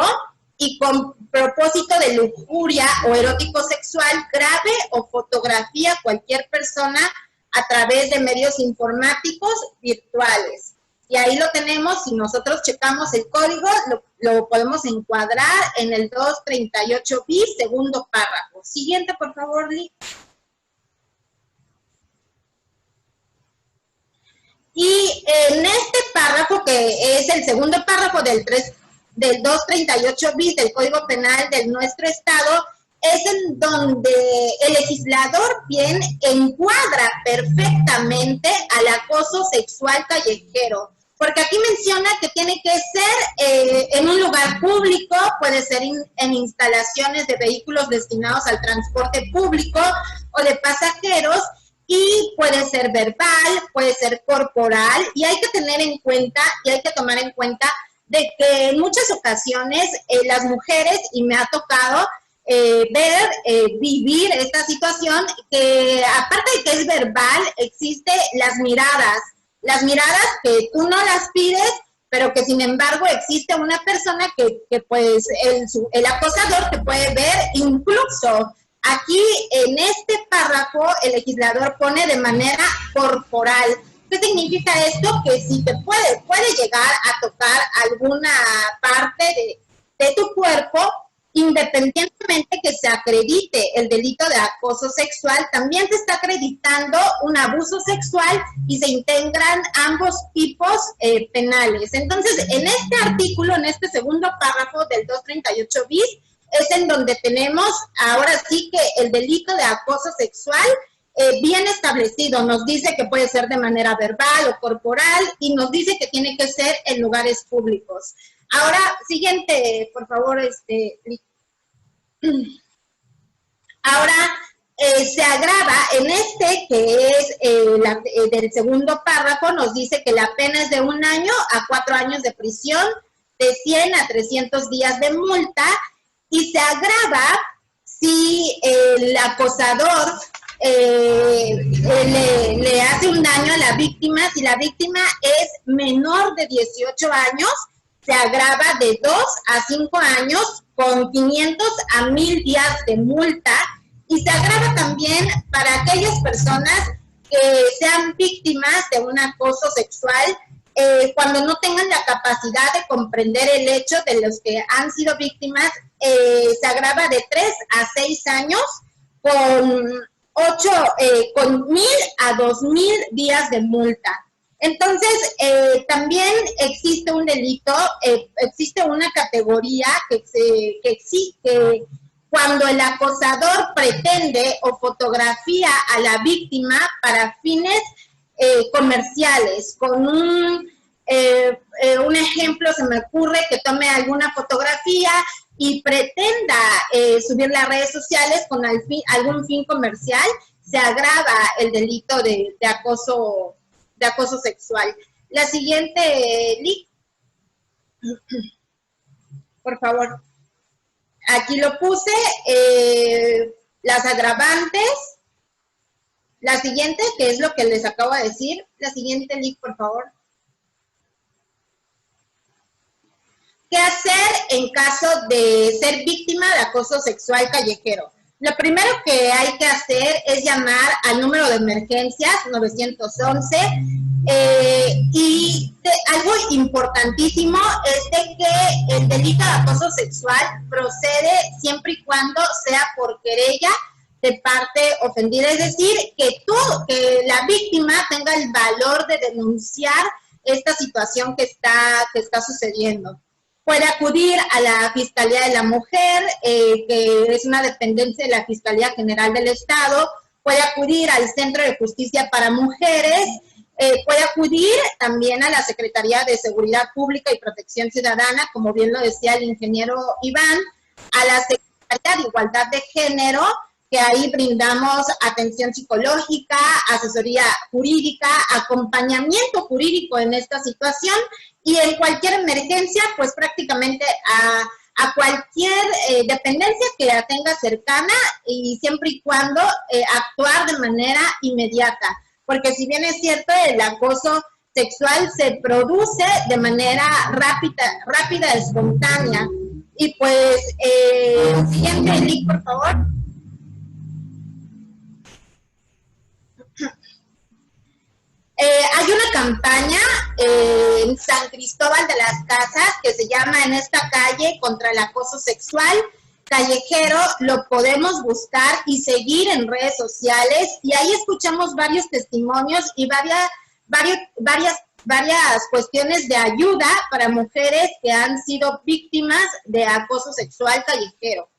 Speaker 4: y con propósito de lujuria o erótico sexual grave o fotografía a cualquier persona a través de medios informáticos virtuales. Y ahí lo tenemos, si nosotros checamos el código, lo podemos encuadrar en el 238 bis, segundo párrafo. Siguiente, por favor, Lick. Y en este párrafo, que es el segundo párrafo del 238 bis del Código Penal de nuestro estado, es en donde el legislador bien encuadra perfectamente al acoso sexual callejero, porque aquí menciona que tiene que ser en un lugar público, puede ser en instalaciones de vehículos destinados al transporte público o de pasajeros, y puede ser verbal, puede ser corporal, y hay que tener en cuenta, y hay que tomar en cuenta de que en muchas ocasiones las mujeres, y me ha tocado vivir esta situación, que aparte de que es verbal, existe las miradas que tú no las pides, pero que sin embargo existe una persona que pues el acosador te puede ver. Incluso aquí en este párrafo el legislador pone de manera corporal. ¿Qué significa esto? Que si te puede llegar a tocar alguna parte de tu cuerpo, independientemente que se acredite el delito de acoso sexual, también se está acreditando un abuso sexual y se integran ambos tipos penales. Entonces, en este artículo, en este segundo párrafo del 238 bis, es en donde tenemos ahora sí que el delito de acoso sexual bien establecido. Nos dice que puede ser de manera verbal o corporal y nos dice que tiene que ser en lugares públicos. Ahora, siguiente, por favor, Ahora, se agrava en este, que es del segundo párrafo, nos dice que la pena es de 1 año a 4 años de prisión, de 100 a 300 días de multa, y se agrava si el acosador le hace un daño a la víctima. Si la víctima es menor de 18 años, se agrava de 2 a 5 años con 500 a 1000 días de multa, y se agrava también para aquellas personas que sean víctimas de un acoso sexual cuando no tengan la capacidad de comprender el hecho de los que han sido víctimas. Se agrava de 3 a 6 años con 1000 a 2000 días de multa. Entonces, también existe un delito, existe una categoría que existe cuando el acosador pretende o fotografía a la víctima para fines comerciales. Con un ejemplo se me ocurre que tome alguna fotografía y pretenda subirla a redes sociales con algún fin comercial, se agrava el delito de acoso sexual. La siguiente, Lick, por favor. Aquí lo puse, las agravantes. La siguiente, que es lo que les acabo de decir. La siguiente, Lick, por favor. ¿Qué hacer en caso de ser víctima de acoso sexual callejero? Lo primero que hay que hacer es llamar al número de emergencias 911 y algo importantísimo es de que el delito de acoso sexual procede siempre y cuando sea por querella de parte ofendida, es decir, que la víctima tenga el valor de denunciar esta situación que está sucediendo. Puede acudir a la Fiscalía de la Mujer, que es una dependencia de la Fiscalía General del Estado, puede acudir al Centro de Justicia para Mujeres, puede acudir también a la Secretaría de Seguridad Pública y Protección Ciudadana, como bien lo decía el ingeniero Iván, a la Secretaría de Igualdad de Género, que ahí brindamos atención psicológica, asesoría jurídica, acompañamiento jurídico en esta situación, y en cualquier emergencia, pues prácticamente a cualquier dependencia que la tenga cercana, y siempre y cuando actuar de manera inmediata. Porque si bien es cierto, el acoso sexual se produce de manera rápida, espontánea. Y pues, siguiente link, por favor. Hay una campaña en San Cristóbal de las Casas que se llama En esta calle contra el acoso sexual callejero. Lo podemos buscar y seguir en redes sociales, y ahí escuchamos varios testimonios y varias cuestiones de ayuda para mujeres que han sido víctimas de acoso sexual callejero.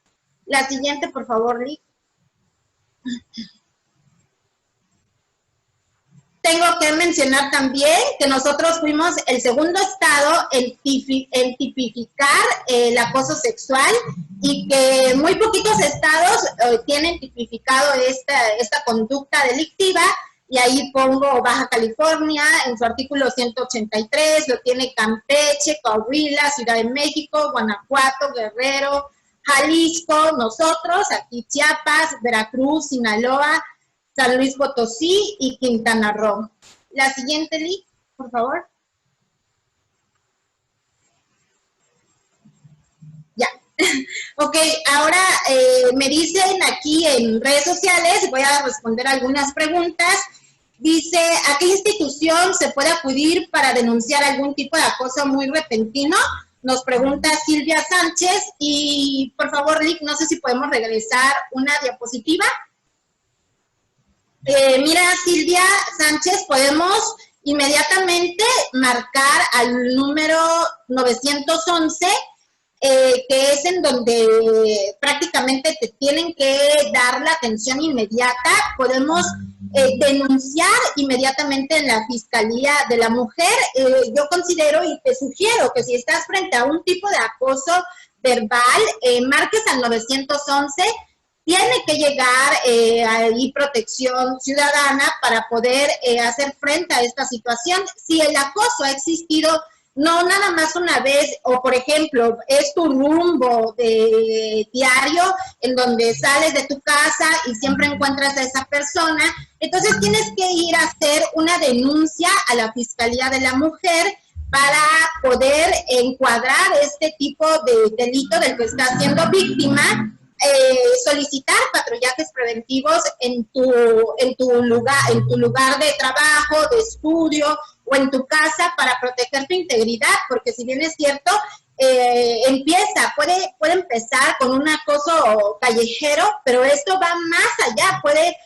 Speaker 4: La siguiente, por favor, Lick. Tengo que mencionar también que nosotros fuimos el segundo estado en tipificar el acoso sexual, y que muy poquitos estados tienen tipificado esta conducta delictiva, y ahí pongo Baja California en su artículo 183, lo tiene Campeche, Coahuila, Ciudad de México, Guanajuato, Guerrero, Jalisco, nosotros, aquí Chiapas, Veracruz, Sinaloa, San Luis Potosí y Quintana Roo. La siguiente, Lick, por favor. Ya. Ok, ahora me dicen aquí en redes sociales, voy a responder algunas preguntas. Dice, ¿a qué institución se puede acudir para denunciar algún tipo de acoso muy repentino? Nos pregunta Silvia Sánchez. Y por favor, Lick, no sé si podemos regresar una diapositiva. Mira, Silvia Sánchez, podemos inmediatamente marcar al número 911, que es en donde prácticamente te tienen que dar la atención inmediata. Podemos denunciar inmediatamente en la Fiscalía de la Mujer. Yo considero y te sugiero que si estás frente a un tipo de acoso verbal, marques al 911. Tiene que llegar ahí Protección Ciudadana para poder hacer frente a esta situación. Si el acoso ha existido no nada más una vez, o por ejemplo, es tu rumbo de diario en donde sales de tu casa y siempre encuentras a esa persona, entonces tienes que ir a hacer una denuncia a la Fiscalía de la Mujer para poder encuadrar este tipo de delito del que estás siendo víctima. Solicitar patrullajes preventivos en tu lugar de trabajo, de estudio o en tu casa para proteger tu integridad, porque si bien es cierto, puede empezar con un acoso callejero, pero esto va más allá, puede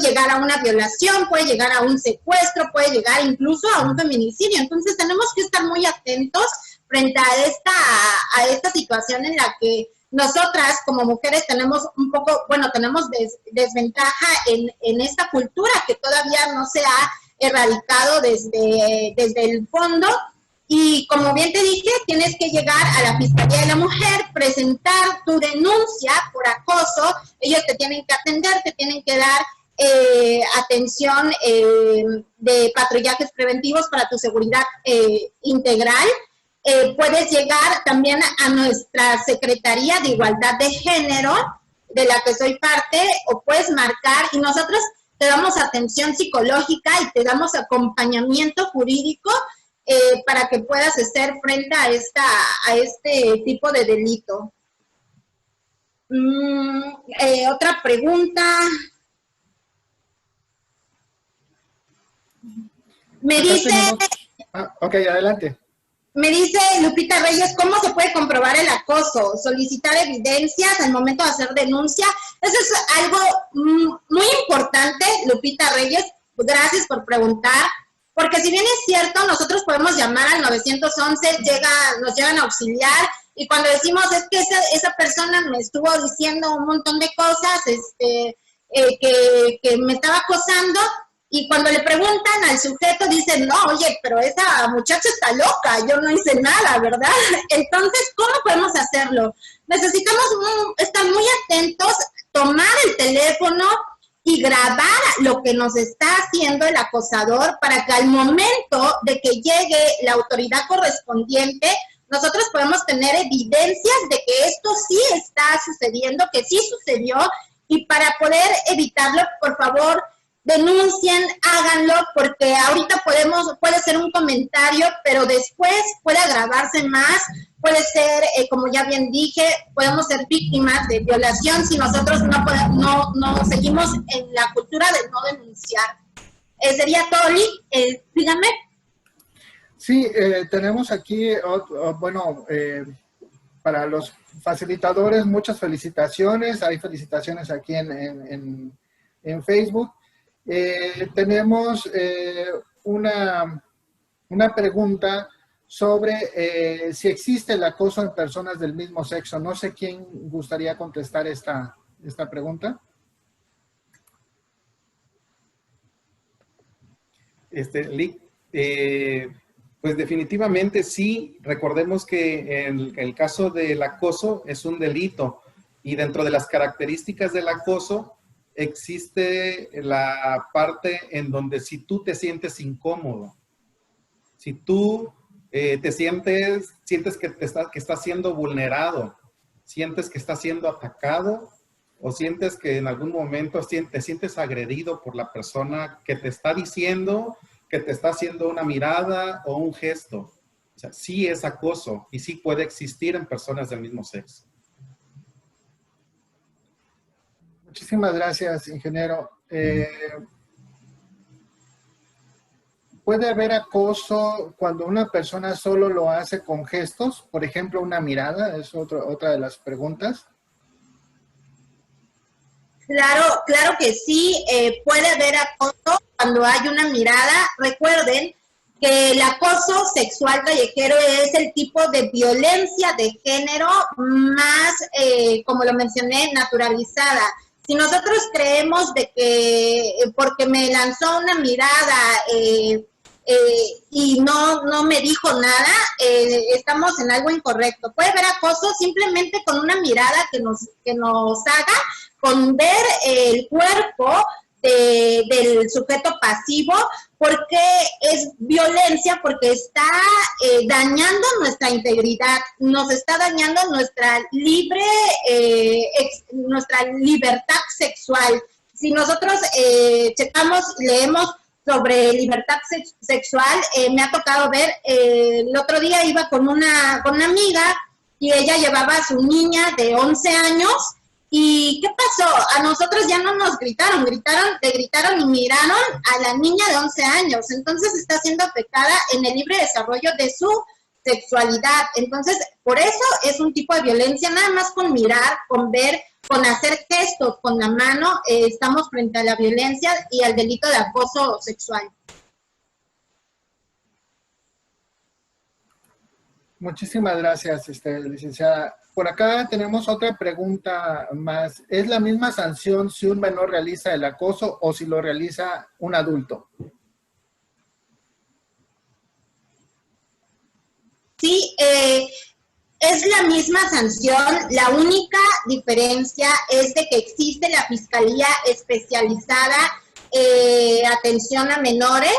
Speaker 4: llegar a una violación, puede llegar a un secuestro, puede llegar incluso a un feminicidio. Entonces tenemos que estar muy atentos frente a esta situación en la que nosotras como mujeres tenemos tenemos desventaja en esta cultura que todavía no se ha erradicado desde el fondo. Y como bien te dije, tienes que llegar a la Fiscalía de la Mujer, presentar tu denuncia por acoso. Ellos te tienen que atender, te tienen que dar atención de patrullajes preventivos para tu seguridad integral. Puedes llegar también a nuestra Secretaría de Igualdad de Género, de la que soy parte, o puedes marcar y nosotros te damos atención psicológica y te damos acompañamiento jurídico para que puedas hacer frente a este tipo de delito. Otra pregunta. Me dice...
Speaker 1: Ok, adelante.
Speaker 4: Me dice Lupita Reyes, ¿cómo se puede comprobar el acoso? Solicitar evidencias al momento de hacer denuncia. Eso es algo muy importante, Lupita Reyes. Gracias por preguntar. Porque si bien es cierto, nosotros podemos llamar al 911, nos llegan a auxiliar, y cuando decimos es que esa persona me estuvo diciendo un montón de cosas, que me estaba acosando, y cuando le preguntan al sujeto dicen, no, oye, pero esa muchacha está loca, yo no hice nada, ¿verdad? Entonces, ¿cómo podemos hacerlo? Necesitamos estar muy atentos, tomar el teléfono y grabar lo que nos está haciendo el acosador para que al momento de que llegue la autoridad correspondiente, nosotros podemos tener evidencias de que esto sí está sucediendo, que sí sucedió, y para poder evitarlo, por favor, denuncien, háganlo, porque ahorita puede ser un comentario, pero después puede agravarse más, puede ser, como ya bien dije, podemos ser víctimas de violación si nosotros no seguimos en la cultura de no denunciar. Sería todo, Lee, díganme.
Speaker 1: Sí, tenemos aquí, para los facilitadores, muchas felicitaciones. Hay felicitaciones aquí en Facebook. Tenemos una pregunta sobre si existe el acoso en personas del mismo sexo. No sé quién gustaría contestar esta pregunta.
Speaker 3: Lick, pues definitivamente sí. Recordemos que el caso del acoso es un delito, y dentro de las características del acoso existe la parte en donde si tú te sientes incómodo, si tú sientes que estás siendo vulnerado, sientes que estás siendo atacado, o sientes que en algún momento te sientes agredido por la persona que te está diciendo, que te está haciendo una mirada o un gesto. O sea, sí es acoso y sí puede existir en personas del mismo sexo.
Speaker 1: Muchísimas gracias, ingeniero. ¿Puede haber acoso cuando una persona solo lo hace con gestos? Por ejemplo, una mirada, es otra de las preguntas.
Speaker 4: Claro que sí, puede haber acoso cuando hay una mirada. Recuerden que el acoso sexual callejero es el tipo de violencia de género más, como lo mencioné, naturalizada. Si nosotros creemos de que porque me lanzó una mirada y no me dijo nada, estamos en algo incorrecto. Puede haber acoso simplemente con una mirada que nos haga, con ver el cuerpo del sujeto pasivo, porque es violencia, porque está dañando nuestra integridad, nos está dañando nuestra libertad sexual. Si nosotros leemos sobre libertad sexual, me ha tocado ver, el otro día iba con una amiga y ella llevaba a su niña de 11 años. ¿Y qué pasó? A nosotros ya no nos gritaron, le gritaron y miraron a la niña de 11 años. Entonces está siendo afectada en el libre desarrollo de su sexualidad. Entonces, por eso es un tipo de violencia, nada más con mirar, con ver, con hacer gestos con la mano, estamos frente a la violencia y al delito de acoso sexual.
Speaker 1: Muchísimas gracias, licenciada. Por acá tenemos otra pregunta más. ¿Es la misma sanción si un menor realiza el acoso o si lo realiza un adulto?
Speaker 4: Sí, es la misma sanción. La única diferencia es de que existe la Fiscalía Especializada Atención a Menores.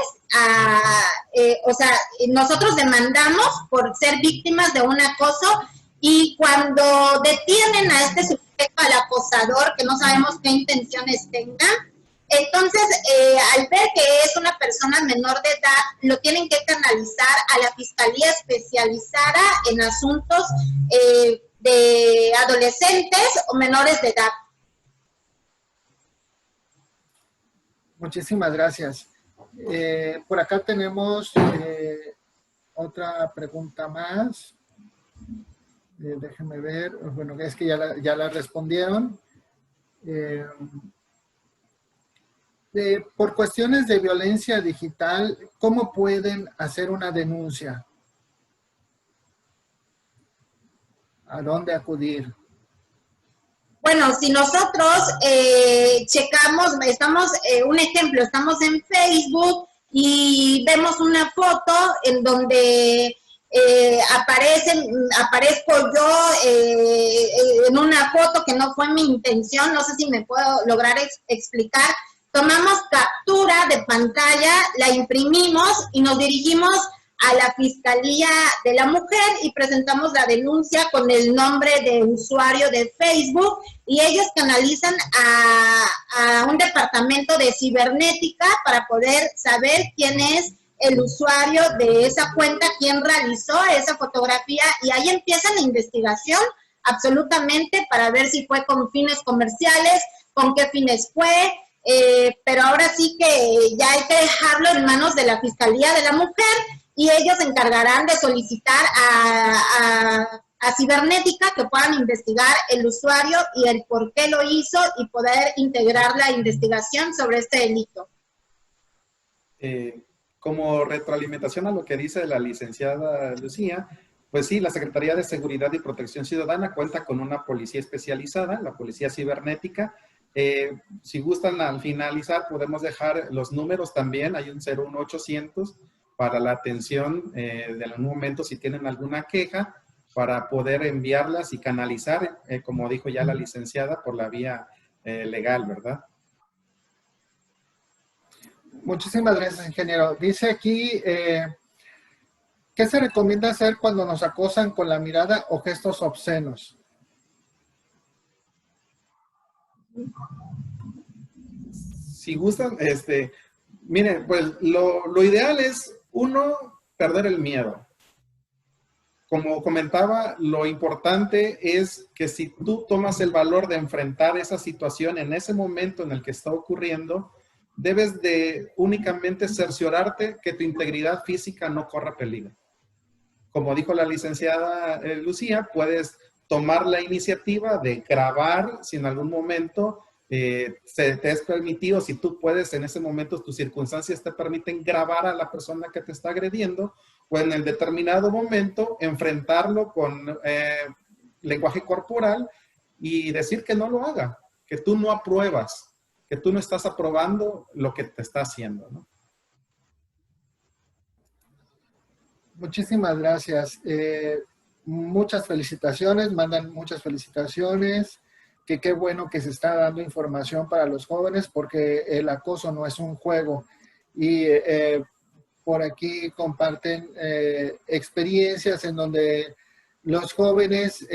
Speaker 4: O sea, nosotros demandamos por ser víctimas de un acoso, y cuando detienen a este sujeto, al acosador, que no sabemos qué intenciones tenga, entonces al ver que es una persona menor de edad, lo tienen que canalizar a la Fiscalía Especializada en Asuntos de Adolescentes o Menores de Edad.
Speaker 1: Muchísimas gracias. Por acá tenemos otra pregunta más. Déjenme ver. Bueno, es que ya la respondieron. Por cuestiones de violencia digital, ¿cómo pueden hacer una denuncia? ¿A dónde acudir?
Speaker 4: bueno, si nosotros checamos, estamos, un ejemplo, estamos en Facebook y vemos una foto en donde aparezco yo en una foto que no fue mi intención, no sé si me puedo lograr explicar. Tomamos captura de pantalla, la imprimimos y nos dirigimos a la Fiscalía de la Mujer y presentamos la denuncia con el nombre de usuario de Facebook y ellos canalizan a un departamento de cibernética para poder saber quién es el usuario de esa cuenta, quién realizó esa fotografía y ahí empieza la investigación absolutamente para ver si fue con fines comerciales, con qué fines fue, pero ahora sí que ya hay que dejarlo en manos de la Fiscalía de la Mujer y ellos se encargarán de solicitar a Cibernética que puedan investigar el usuario y el por qué lo hizo y poder integrar la investigación sobre este delito.
Speaker 3: Como retroalimentación a lo que dice la licenciada Lucía, pues sí, la Secretaría de Seguridad y Protección Ciudadana cuenta con una policía especializada, la Policía Cibernética. Si gustan, al finalizar podemos dejar los números también, hay un 01800 para la atención de algún momento si tienen alguna queja, para poder enviarlas y canalizar, como dijo ya la licenciada, por la vía legal, ¿verdad?
Speaker 1: Muchísimas gracias, ingeniero. Dice aquí, ¿qué se recomienda hacer cuando nos acosan con la mirada o gestos obscenos?
Speaker 3: Si gustan, miren, pues lo ideal es, uno, perder el miedo. Como comentaba, lo importante es que si tú tomas el valor de enfrentar esa situación en ese momento en el que está ocurriendo, debes de únicamente cerciorarte que tu integridad física no corra peligro. Como dijo la licenciada Lucía, puedes tomar la iniciativa de grabar si en algún momento se te es permitido, si tú puedes en ese momento, tus circunstancias te permiten grabar a la persona que te está agrediendo, o en el determinado momento enfrentarlo con lenguaje corporal y decir que no lo haga, que tú no apruebas, que tú no estás aprobando lo que te está haciendo, ¿no?
Speaker 1: Muchísimas gracias. Muchas felicitaciones, mandan muchas felicitaciones, que qué bueno que se está dando información para los jóvenes porque el acoso no es un juego y por aquí comparten experiencias en donde los jóvenes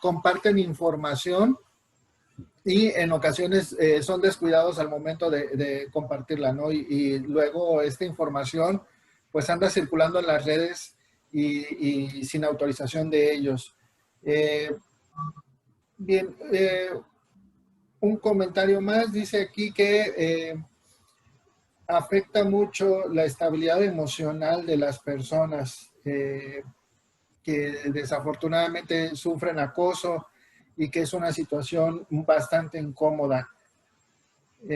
Speaker 1: comparten información y en ocasiones son descuidados al momento de compartirla, ¿no? Y luego esta información pues anda circulando en las redes y sin autorización de ellos. Bien, un comentario más, dice aquí que afecta mucho la estabilidad emocional de las personas que desafortunadamente sufren acoso y que es una situación bastante incómoda.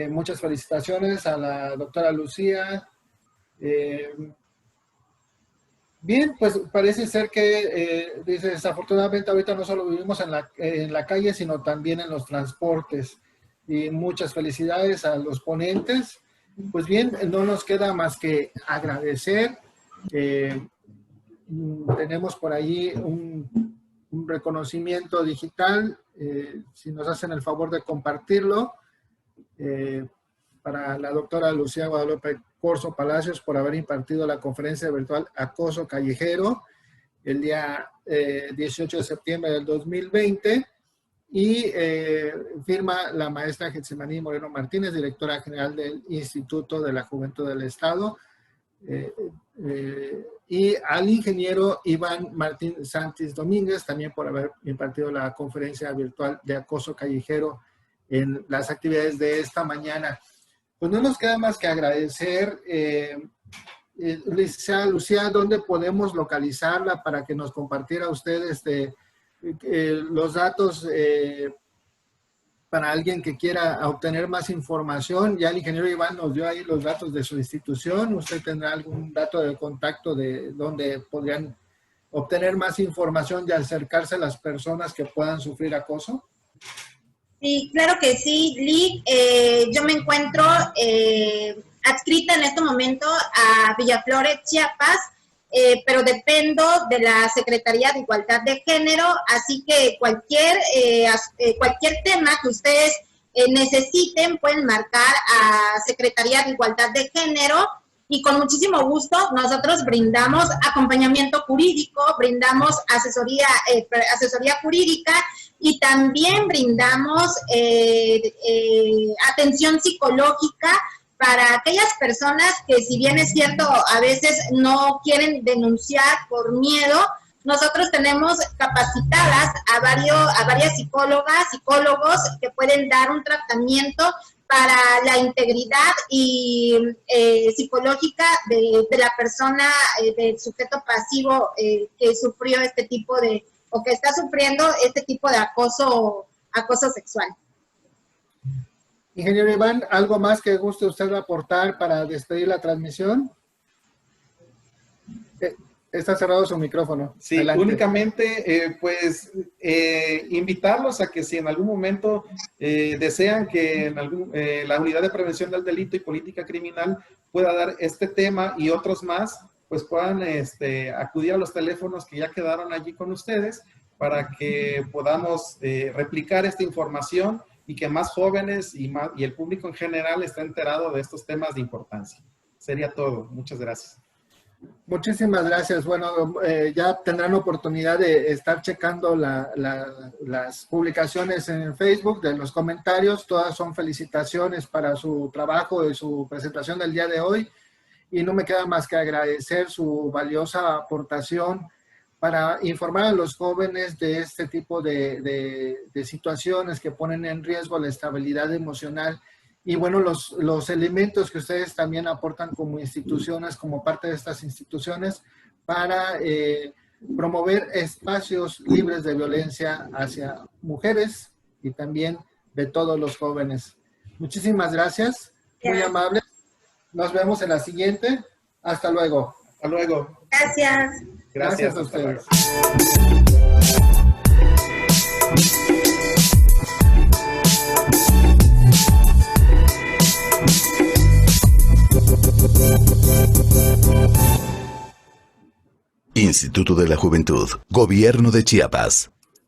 Speaker 1: Muchas felicitaciones a la doctora Lucía. Bien, pues parece ser que, dice, desafortunadamente ahorita no solo vivimos en la calle, sino también en los transportes. Y muchas felicidades a los ponentes. Pues bien, no nos queda más que agradecer. Tenemos por ahí un reconocimiento digital, si nos hacen el favor de compartirlo, para la doctora Lucía Guadalupe Corzo Palacios por haber impartido la conferencia virtual Acoso Callejero el día 18 de septiembre del 2020 y firma la maestra Getsemaní Moreno Martínez, directora general del Instituto de la Juventud del Estado, y al ingeniero Iván Martín Santis Domínguez también por haber impartido la conferencia virtual de acoso callejero en las actividades de esta mañana. Pues no nos queda más que agradecer, Lucía, ¿dónde podemos localizarla para que nos compartiera usted los datos para alguien que quiera obtener más información? Ya el ingeniero Iván nos dio ahí los datos de su institución. ¿Usted tendrá algún dato de contacto de donde podrían obtener más información y acercarse a las personas que puedan sufrir acoso?
Speaker 4: Sí, claro que sí, Lick. Yo me encuentro adscrita en este momento a Villaflores, Chiapas, pero dependo de la Secretaría de Igualdad de Género, así que cualquier tema que ustedes necesiten pueden marcar a Secretaría de Igualdad de Género y con muchísimo gusto nosotros brindamos acompañamiento jurídico, brindamos asesoría jurídica y también brindamos atención psicológica para aquellas personas que, si bien es cierto, a veces no quieren denunciar por miedo. Nosotros tenemos capacitadas a varias psicólogos que pueden dar un tratamiento para la integridad y psicológica de la persona, del sujeto pasivo que sufrió este tipo de, o que está sufriendo este tipo de acoso sexual.
Speaker 1: Ingeniero Iván, ¿algo más que guste usted aportar para despedir la transmisión? Está cerrado su micrófono.
Speaker 3: Sí,
Speaker 1: adelante.
Speaker 3: Únicamente, invitarlos a que si en algún momento desean que la Unidad de Prevención del Delito y Política Criminal pueda dar este tema y otros más, pues puedan acudir a los teléfonos que ya quedaron allí con ustedes para que podamos replicar esta información y que más jóvenes y el público en general esté enterado de estos temas de importancia. Sería todo. Muchas gracias.
Speaker 1: Muchísimas gracias. Bueno, ya tendrán oportunidad de estar checando las publicaciones en Facebook, de los comentarios. Todas son felicitaciones para su trabajo y su presentación del día de hoy. Y no me queda más que agradecer su valiosa aportación para informar a los jóvenes de este tipo de situaciones que ponen en riesgo la estabilidad emocional. Y bueno, los elementos que ustedes también aportan como instituciones, como parte de estas instituciones, para promover espacios libres de violencia hacia mujeres y también de todos los jóvenes. Muchísimas gracias, muy amables. Nos vemos en la siguiente. Hasta luego.
Speaker 3: Hasta luego.
Speaker 4: Gracias.
Speaker 3: Gracias
Speaker 1: a ustedes.
Speaker 5: Instituto de la Juventud, Gobierno de Chiapas.